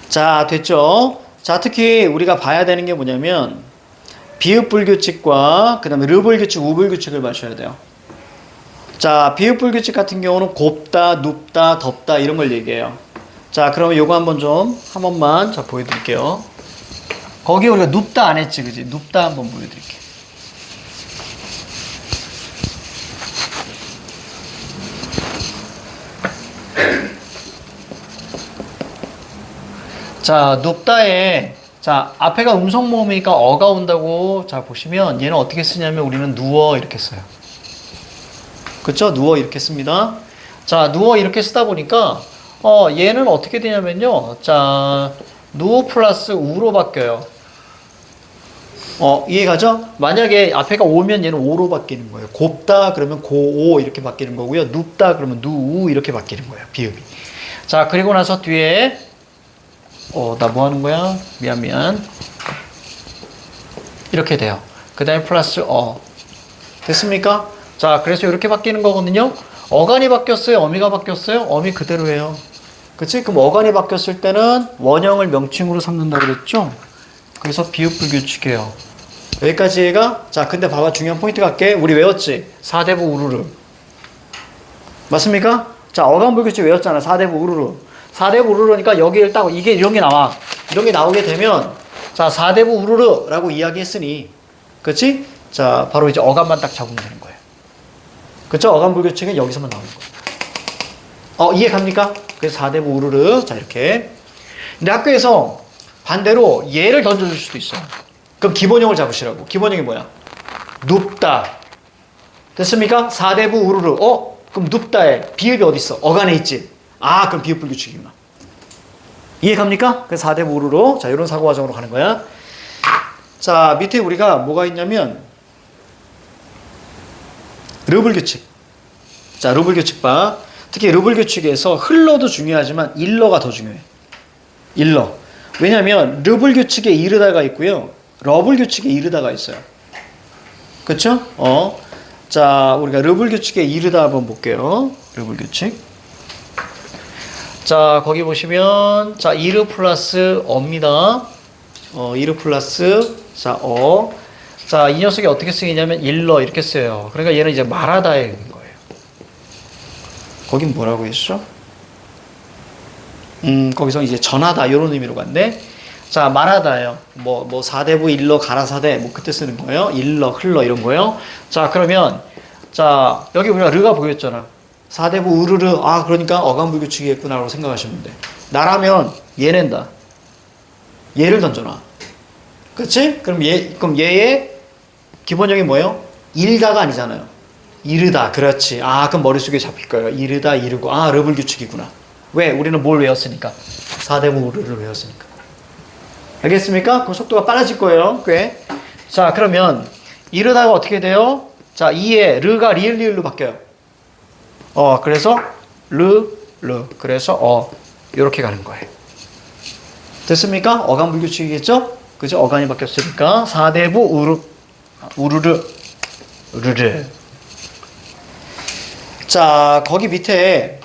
자, 됐죠? 자, 특히 우리가 봐야 되는 게 뭐냐면, 비읍 불규칙과 그 다음에 르 불규칙, 우 불규칙을 마셔야 돼요. 자, 비읍 불규칙 같은 경우는 곱다, 눕다, 덥다 이런 걸 얘기해요. 자, 그러면 요거 한 번만 자, 보여드릴게요. 거기 우리가 눕다 안 했지, 그지? 눕다 한번 보여드릴게요. 자, 눕다에 자, 앞에가 음성 모음이니까 어가 온다고. 자, 보시면 얘는 어떻게 쓰냐면 우리는 누워 이렇게 써요. 그쵸? 누워 이렇게 씁니다. 자, 누워 이렇게 쓰다 보니까 얘는 어떻게 되냐면요. 자, 누워 플러스 우로 바뀌어요. 이해가죠? 만약에 앞에가 오면 얘는 오로 바뀌는 거예요. 곱다 그러면 고오 이렇게 바뀌는 거고요. 눕다 그러면 누우 이렇게 바뀌는 거예요. 비읍이. 자, 그리고 나서 뒤에 나 뭐 하는 거야? 미안. 이렇게 돼요. 그 다음에 플러스 됐습니까? 자, 그래서 이렇게 바뀌는 거거든요. 어간이 바뀌었어요? 어미가 바뀌었어요? 어미 그대로예요. 그치? 그럼 어간이 바뀌었을 때는 원형을 명칭으로 삼는다고 그랬죠? 그래서 비읍 불규칙이에요. 여기까지 얘가. 자, 근데 봐봐. 중요한 포인트 갈게. 우리 외웠지? 4대부 우르르. 맞습니까? 자, 어간 불규칙 외웠잖아. 4대부 우르르. 4대부 우르르니까 여기 딱 이게 이런 게 나와. 이런 게 나오게 되면 자, 4대부 우르르라고 이야기했으니 그치? 자, 바로 이제 어간만 딱 잡으면 되는 거예요. 그쵸? 어간 불규칙은 여기서만 나오는 거예요. 이해 갑니까? 그래서 4대부 우르르. 자, 이렇게. 근데 학교에서 반대로 얘를 던져줄 수도 있어요. 그럼 기본형을 잡으시라고. 기본형이 뭐야? 눕다. 됐습니까? 4대부 우르르. 그럼 눕다에 비읍이 어디 있어? 어간에 있지. 그럼 비읍 불규칙이구나. 이해 갑니까? 그래서 4대부 우르르. 자, 이런 사고 과정으로 가는 거야. 자, 밑에 우리가 뭐가 있냐면 르불규칙. 자, 르불규칙 봐. 특히 르불규칙에서 흘러도 중요하지만 일러가 더 중요해. 일러. 왜냐면 르불규칙에 이르다가 있고요. 러불규칙에 이르다가 있어요. 그쵸? 자, 우리가 르불규칙에 이르다 한번 볼게요. 르불규칙. 자, 거기 보시면 자, 이르 플러스 어입니다. 이르 플러스 자, 자, 이 녀석이 어떻게 쓰이냐면 일러 이렇게 써요. 그러니까 얘는 이제 말하다의 거예요. 거긴 뭐라고 했어? 거기서 이제 전하다 이런 의미로 갔네. 자, 말하다요. 뭐 4대부 일러 가라사대 뭐 그때 쓰는 거예요. 일러 흘러 이런 거예요. 자, 그러면 자, 여기 우리가 르가 보였잖아. 4대부 으르르. 그러니까 어간불규칙이겠구나라고 생각하시면 돼. 나라면 얘 낸다. 얘를 던져놔. 그치? 그럼 얘의 기본형이 뭐예요? 일다가 아니잖아요. 이르다. 그렇지. 그럼 머릿속에 잡힐 거예요. 이르다, 이르고. 르불규칙이구나. 왜? 우리는 뭘 외웠으니까. 4대부 으르르를 외웠으니까. 알겠습니까? 그럼 속도가 빨라질 거예요. 꽤. 자, 그러면 이르다가 어떻게 돼요? 자, 이에 르가 리을로 바뀌어요. 그래서 르. 그래서 이렇게 가는 거예요. 됐습니까? 어간 불규칙이겠죠? 그죠? 어간이 바뀌었으니까 4대부 우르르. 자, 거기 밑에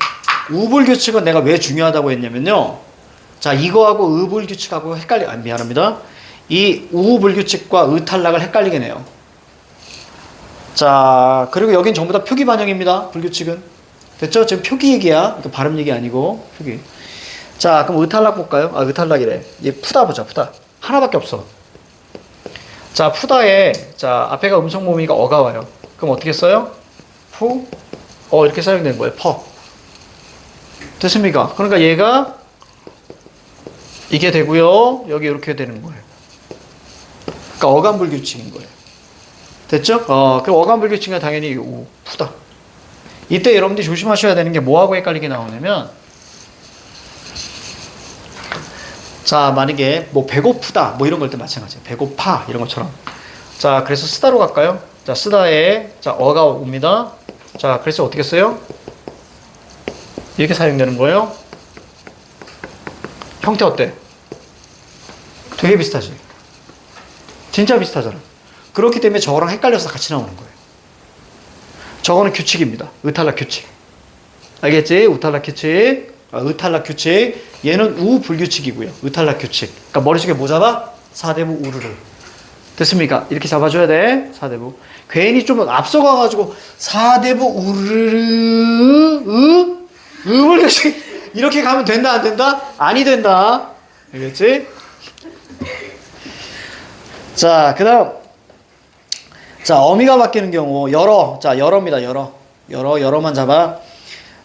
우불규칙은 내가 왜 중요하다고 했냐면요. 자, 이거하고 의불규칙하고 미안합니다. 이 우불규칙과 의탈락을 헷갈리게 해요. 자, 그리고 여긴 전부 다 표기 반영입니다. 불규칙은. 됐죠? 지금 표기 얘기야. 그러니까 발음 얘기 아니고 표기. 자, 그럼 의탈락 볼까요? 의탈락이래. 얘 푸다 보자. 푸다. 하나밖에 없어. 자, 푸다에 자, 앞에가 음성 모음이니까 어가 와요. 그럼 어떻게 써요? 푸. 이렇게 사용되는 거예요. 퍼. 됐습니까? 그러니까 얘가 이게 되고요. 여기 이렇게 되는 거예요. 그러니까 어간불규칙인 거예요. 됐죠? 그럼 어간불규칙은 당연히 푸다. 이때 여러분들이 조심하셔야 되는 게 뭐하고 헷갈리게 나오냐면 자, 만약에 뭐 배고프다 뭐 이런 걸 때 마찬가지예요. 배고파 이런 것처럼. 자, 그래서 쓰다로 갈까요? 자, 쓰다에 자, 어가 옵니다. 자, 그래서 어떻게 써요? 이렇게 사용되는 거예요. 형태 어때? 되게 비슷하지? 진짜 비슷하잖아. 그렇기 때문에 저거랑 헷갈려서 같이 나오는 거예요. 저거는 규칙입니다. 의탈락 규칙. 알겠지? 의탈락 규칙. 의탈락 규칙. 얘는 우불규칙이고요. 의탈락 규칙. 그러니까 머릿속에 뭐 잡아? 4대부 우르르. 됐습니까? 이렇게 잡아줘야 돼. 4대부. 괜히 좀 앞서가가지고 4대부 우르르 의불규칙 이렇게 가면 된다 안 된다? 아니 된다. 알겠지? 자, 그 다음 자, 어미가 바뀌는 경우 자, 여러입니다. 여러만 잡아.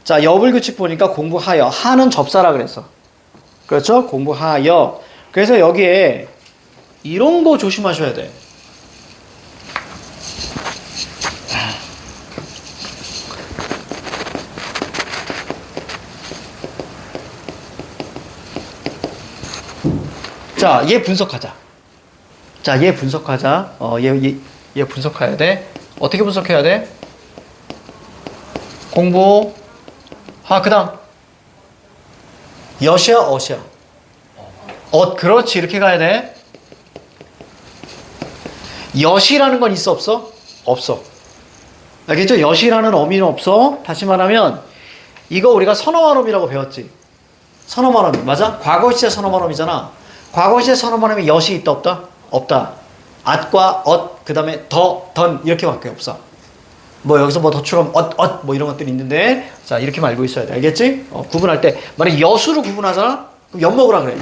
자, 여불규칙 보니까 공부하여. 하는 접사라 그랬어. 그렇죠? 공부하여. 그래서 여기에 이런 거 조심하셔야 돼. 자, 얘 분석하자. 자, 얘 분석하자. 얘 분석해야 돼. 어떻게 분석해야 돼? 공부. 그 다음. 엿이야, 엇이야? 그렇지. 이렇게 가야 돼. 엿이라는 건 있어, 없어? 없어. 알겠죠? 엿이라는 어미는 없어. 다시 말하면, 이거 우리가 선어만음이라고 배웠지. 선어만음. 맞아? 과거 시제 선어만음이잖아. 과거 시제 선어만음에 엿이 있다, 없다? 없다. at과 엇, 그 다음에 더, 던, 이렇게 밖에 없어. 뭐 여기서 뭐 더 추가하면 엇, 뭐 이런 것들이 있는데, 자, 이렇게만 알고 있어야 돼. 알겠지? 구분할 때, 만약에 엿으로 구분하잖아? 그럼 엿 먹으라 그래.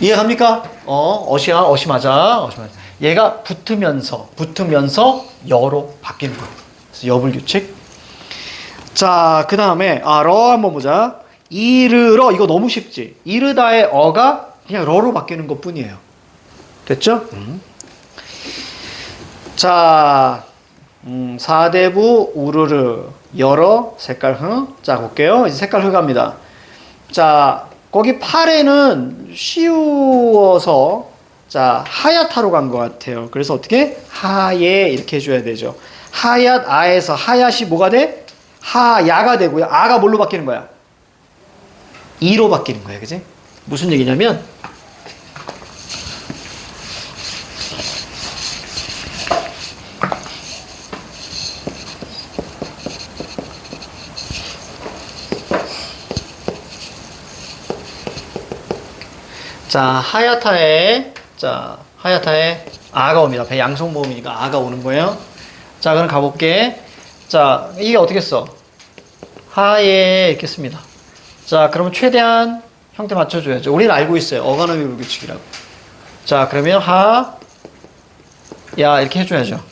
이해갑니까? 엇이야, 엇이 맞아. 엇이 맞아. 얘가 붙으면서 여로 바뀌는 거야. 그래서 여불 규칙. 자, 그 다음에, 러 한번 보자. 이르러, 이거 너무 쉽지? 이르다의 어가 그냥 러로 바뀌는 것 뿐이에요. 됐죠? 자, 사대부, 우르르, 여러, 색깔 흥. 자, 볼게요. 이제 색깔 흥 갑니다. 자, 거기 8에는 쉬워서, 자, 하얏타로 간 것 같아요. 그래서 어떻게? 하예, 이렇게 해줘야 되죠. 하얏, 아에서 하얏이 뭐가 돼? 하야가 되고요. 아가 뭘로 바뀌는 거야? 이로 바뀌는 거야. 그지? 무슨 얘기냐면, 자, 하얏타에 아가 옵니다. 배 양성 모음이니까 아가 오는 거예요. 자, 그럼 가볼게. 자, 이게 어떻게 써? 하에 이렇게 씁니다. 자, 그러면 최대한 형태 맞춰줘야죠. 우리는 알고 있어요. 어간어미 불규칙이라고. 자, 그러면 야, 이렇게 해줘야죠.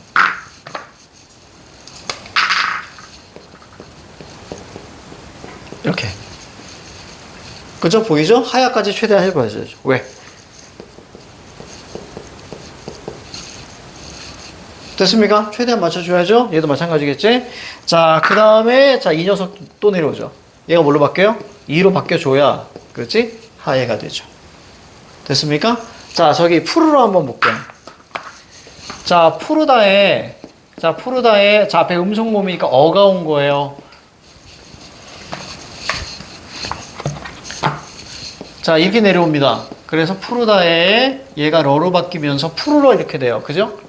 이렇게. 그죠? 보이죠? 하야까지 최대한 해봐야죠. 왜? 됐습니까? 최대한 맞춰줘야죠. 얘도 마찬가지겠지? 자, 그 다음에, 자, 이 녀석 또 내려오죠. 얘가 뭘로 바뀌어요? 2로 바뀌어줘야, 그렇지? 하예가 되죠. 됐습니까? 자, 저기 푸르로 한번 볼게요. 자, 푸르다에, 자, 앞에 음성 몸이니까 어가 온 거예요. 자, 이렇게 내려옵니다. 그래서 푸르다에 얘가 러로 바뀌면서 푸르러 이렇게 돼요. 그죠?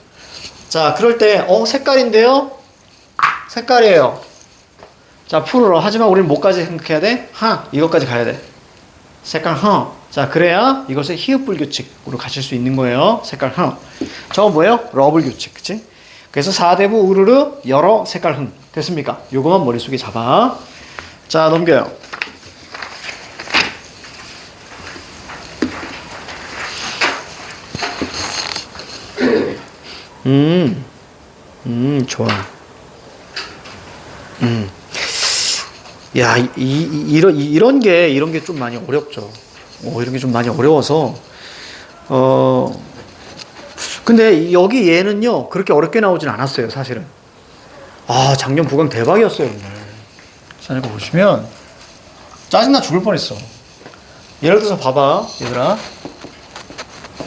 자, 그럴 때, 색깔인데요? 색깔이에요. 자, 푸르러. 하지만 우리는 뭐까지 생각해야 돼? 이것까지 가야 돼. 색깔, 자, 그래야 이것을 히읗불규칙으로 가실 수 있는 거예요. 색깔, 저거 뭐예요? 러불규칙. 그치? 그래서 사대부, 우르르, 여러, 색깔, 흥. 됐습니까? 요거만 머릿속에 잡아. 자, 넘겨요. 좋아. 야, 이런 게 좀 많이 어렵죠. 이런 게 좀 많이 어려워서. 근데 여기 얘는요, 그렇게 어렵게 나오진 않았어요, 사실은. 작년 부강 대박이었어요, 오늘. 자, 이거 보시면, 짜증나 죽을 뻔했어. 예를 들어서 봐봐, 얘들아.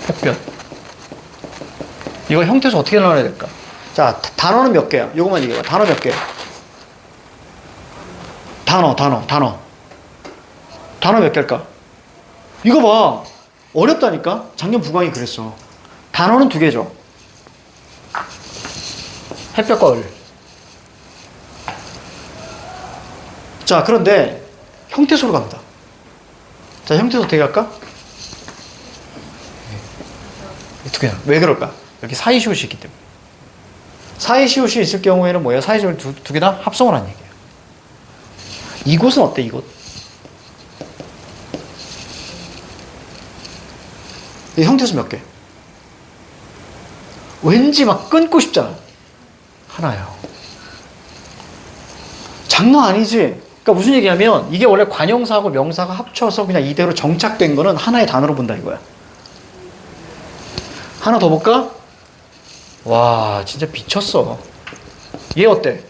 햇볕. 이거 형태에서 어떻게 나눠야 될까? 자, 단어는 몇 개야? 요것만 얘기해봐. 단어 몇 개? 단어 몇 개일까? 이거 봐. 어렵다니까? 작년 부강이 그랬어. 단어는 2개죠. 햇볕과 을. 자, 그런데 형태소로 갑니다. 자, 형태소 어떻게 갈까? 2개야. 왜 그럴까? 여기 사이시옷이 있기 때문에. 사이시옷이 있을 경우에는 뭐예요? 사이시옷 두 개 다 합성을 한 얘기예요. 이곳은 어때, 이곳? 이 형태수 몇 개? 왠지 막 끊고 싶잖아. 하나요. 장난 아니지? 그러니까 무슨 얘기냐면, 이게 원래 관형사하고 명사가 합쳐서 그냥 이대로 정착된 거는 하나의 단어로 본다 이거야. 하나 더 볼까? 와, 진짜 미쳤어. 얘 어때?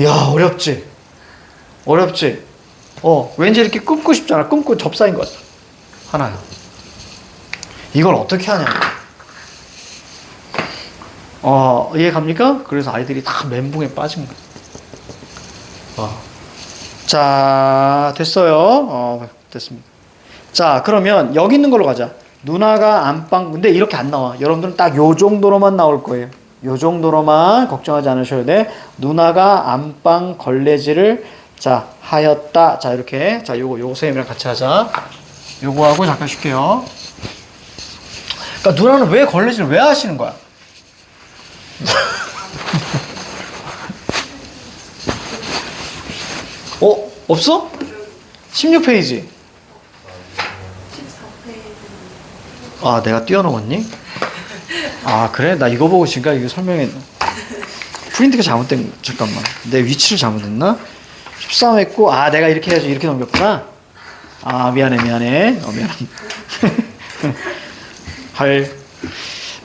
야, 어렵지? 어렵지? 왠지 이렇게 끊고 싶잖아. 끊고 접사인 거죠. 하나요. 이걸 어떻게 하냐. 이해 갑니까? 그래서 아이들이 다 멘붕에 빠진 거야. 자, 됐어요. 됐습니다. 자, 그러면 여기 있는 걸로 가자. 누나가 안방, 근데 이렇게 안 나와. 여러분들은 딱 요 정도로만 나올 거예요. 요 정도로만 걱정하지 않으셔도 돼. 누나가 안방 걸레질을 자, 하였다. 자, 이렇게. 자, 요거 선생님이랑 같이 하자. 요거하고 잠깐 쉴게요. 그러니까 누나는 왜 걸레질을 왜 하시는 거야? 없어? 16페이지. 아, 내가 뛰어넘었니? 아, 그래? 나 이거 보고 지금까지 이거 설명해. 프린트가 잘못된, 잠깐만. 내 위치를 잘못했나? 13 했고, 내가 이렇게 해야지 이렇게 넘겼구나. 미안해. 미안해.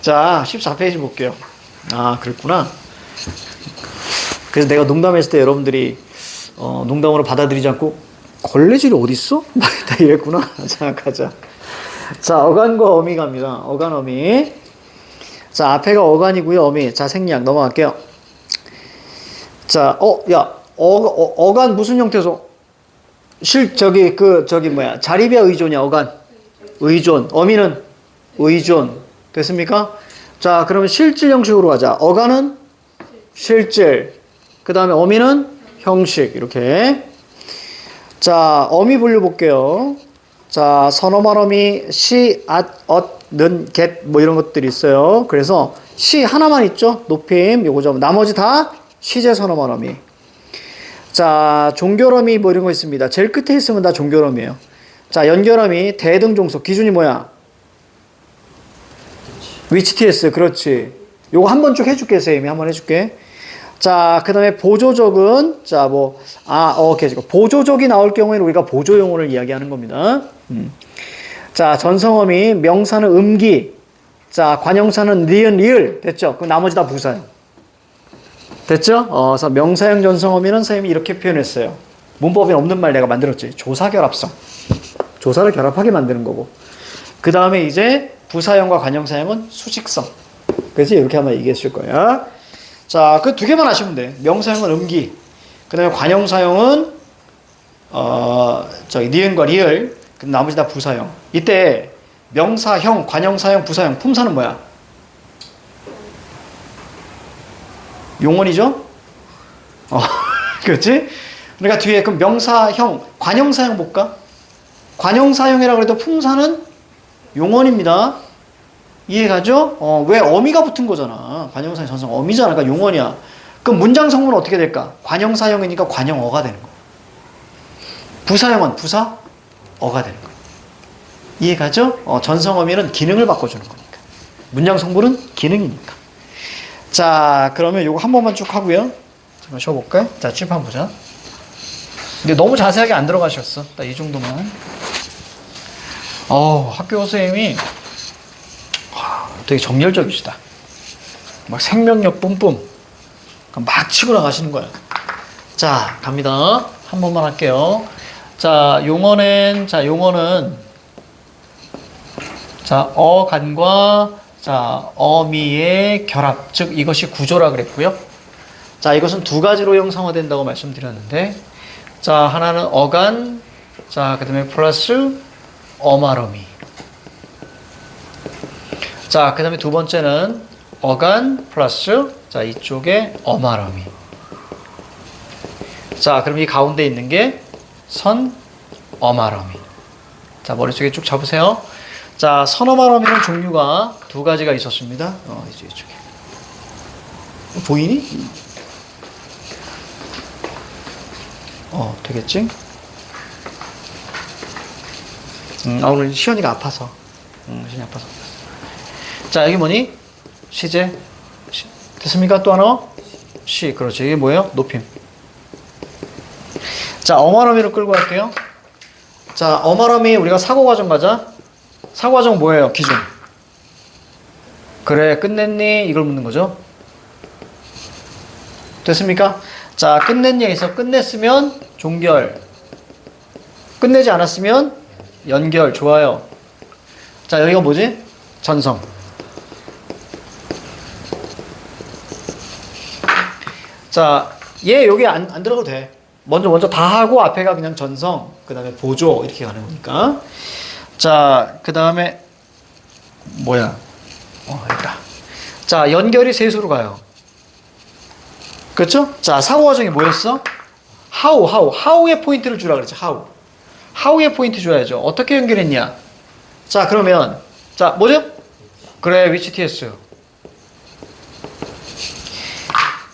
자, 14페이지 볼게요. 그랬구나. 그래서 내가 농담했을 때 여러분들이, 농담으로 받아들이지 않고, 걸레질이 어딨어? 다 이랬구나. 자, 가자. 자, 어간과 어미 갑니다. 어간, 어미. 자, 앞에가 어간이고요, 어미. 자, 생략 넘어갈게요. 자, 어간 무슨 형태소? 자립이야, 의존이야, 어간? 의존. 어미는 의존. 됐습니까? 자, 그러면 실질 형식으로 가자. 어간은 실질. 그 다음에 어미는 형식. 이렇게. 자, 어미 분류 볼게요. 자, 선어말 어미, 시, 는, get, 이런 것들이 있어요. 그래서 시 하나만 있죠? 높임, 요거죠. 나머지 다 시제 선어말 어미. 자, 종결어미 이런 거 있습니다. 제일 끝에 있으면 다 종결어미예요. 자, 연결어미, 대등종속. 기준이 뭐야? which ts, 그렇지. 요거 한 번 쭉 해줄게, 선생님이. 한 번 해줄게. 자, 그 다음에 보조적은, 보조적이 나올 경우에는 우리가 보조용어를 이야기하는 겁니다. 자, 전성어미, 명사는 음기. 자, 관형사는 니은, 리을. 됐죠? 그럼 나머지 다 부사형. 됐죠? 그래서 명사형 전성어미는 선생님이 이렇게 표현했어요. 문법에 없는 말 내가 만들었지. 조사결합성. 조사를 결합하게 만드는 거고. 그 다음에 이제 부사형과 관형사형은 수직성. 그래서 이렇게 한번 얘기해 줄 거야. 자, 그 두 개만 아시면 돼. 명사형은 음기. 그 다음에 관형사형은, 니은과 리을. 나머지 다 부사형. 이때 명사형, 관형사형, 부사형, 품사는 뭐야? 용언이죠? 그렇지? 그러니까 뒤에 그럼 명사형, 관형사형 볼까? 관형사형이라고 해도 품사는 용언입니다. 이해가죠? 왜 어미가 붙은 거잖아. 관형사형 전성 어미잖아. 그러니까 용언이야. 그럼 문장 성분은 어떻게 될까? 관형사형이니까 관형어가 되는 거야. 부사형은 부사어가 되는 거야. 이해가죠? 전성어미는 기능을 바꿔주는 거니까. 문장 성분은 기능이니까. 자, 그러면 요거 한 번만 쭉 하고요. 잠깐 쉬어볼까요? 자, 칠판 보자. 근데 너무 자세하게 안 들어가셨어. 딱 이 정도만. 학교 선생님이 되게 정열적이시다. 막 생명력 뿜뿜. 막 치고 나가시는 거야. 자, 갑니다. 한 번만 할게요. 자, 용어는, 어간과, 어미의 결합. 즉, 이것이 구조라 그랬고요. 자, 이것은 두 가지로 형성화된다고 말씀드렸는데, 자, 하나는 어간, 자, 그 다음에 플러스 어말어미. 자, 그 다음에 두 번째는 어간 플러스, 자, 이쪽에 어말어미. 자, 그럼 이 가운데 있는 게 선 어말어미. 자, 머릿속에 쭉 잡으세요. 자, 선어말어미는 종류가 두 가지가 있었습니다. 이쪽에. 보이니? 되겠지? 오늘 시연이가 아파서. 시연이 아파서. 자, 여기 뭐니? 시제. 됐습니까? 또 하나? 시. 그렇지. 이게 뭐예요? 높임. 자, 어말어미로 끌고 갈게요. 자, 어마럼이 우리가 사고 과정 가자. 사고 과정 뭐예요? 기준. 그래, 끝냈니? 이걸 묻는 거죠. 됐습니까? 자, 끝냈니에서 끝냈으면 종결. 끝내지 않았으면 연결. 좋아요. 자, 여기가 뭐지? 전성. 자, 얘 여기 안 들어가도 돼. 먼저 다 하고 앞에가 그냥 전성, 그 다음에 보조 이렇게 가는 거니까. 자, 그 다음에 뭐야? 여기다. 자, 연결이 세수로 가요. 그렇죠? 자, 사고 과정이 뭐였어? how의 포인트를 주라 그랬죠. how의 포인트 줘야죠. 어떻게 연결했냐? 자, 그러면 자, 뭐죠? 그래, which ts.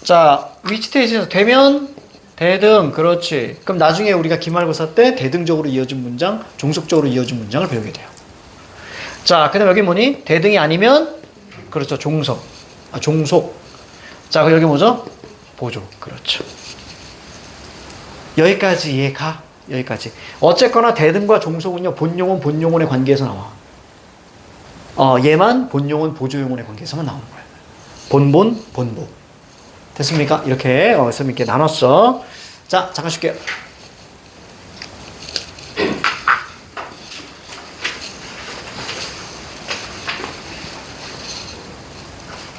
자, which ts에서 되면 대등. 그렇지. 그럼 나중에 우리가 기말고사 때 대등적으로 이어진 문장, 종속적으로 이어진 문장을 배우게 돼요. 자, 그 다음에 여기 뭐니? 대등이 아니면 그렇죠. 종속. 자, 그럼 여기 뭐죠? 보조. 그렇죠. 여기까지 이해가? 여기까지. 어쨌거나 대등과 종속은요, 본용어의 관계에서 나와. 얘만 본용어, 보조용어의 관계에서만 나오는 거야. 본보. 됐습니까? 이렇게, 이렇게 나눴어. 자, 잠깐 쉴게요.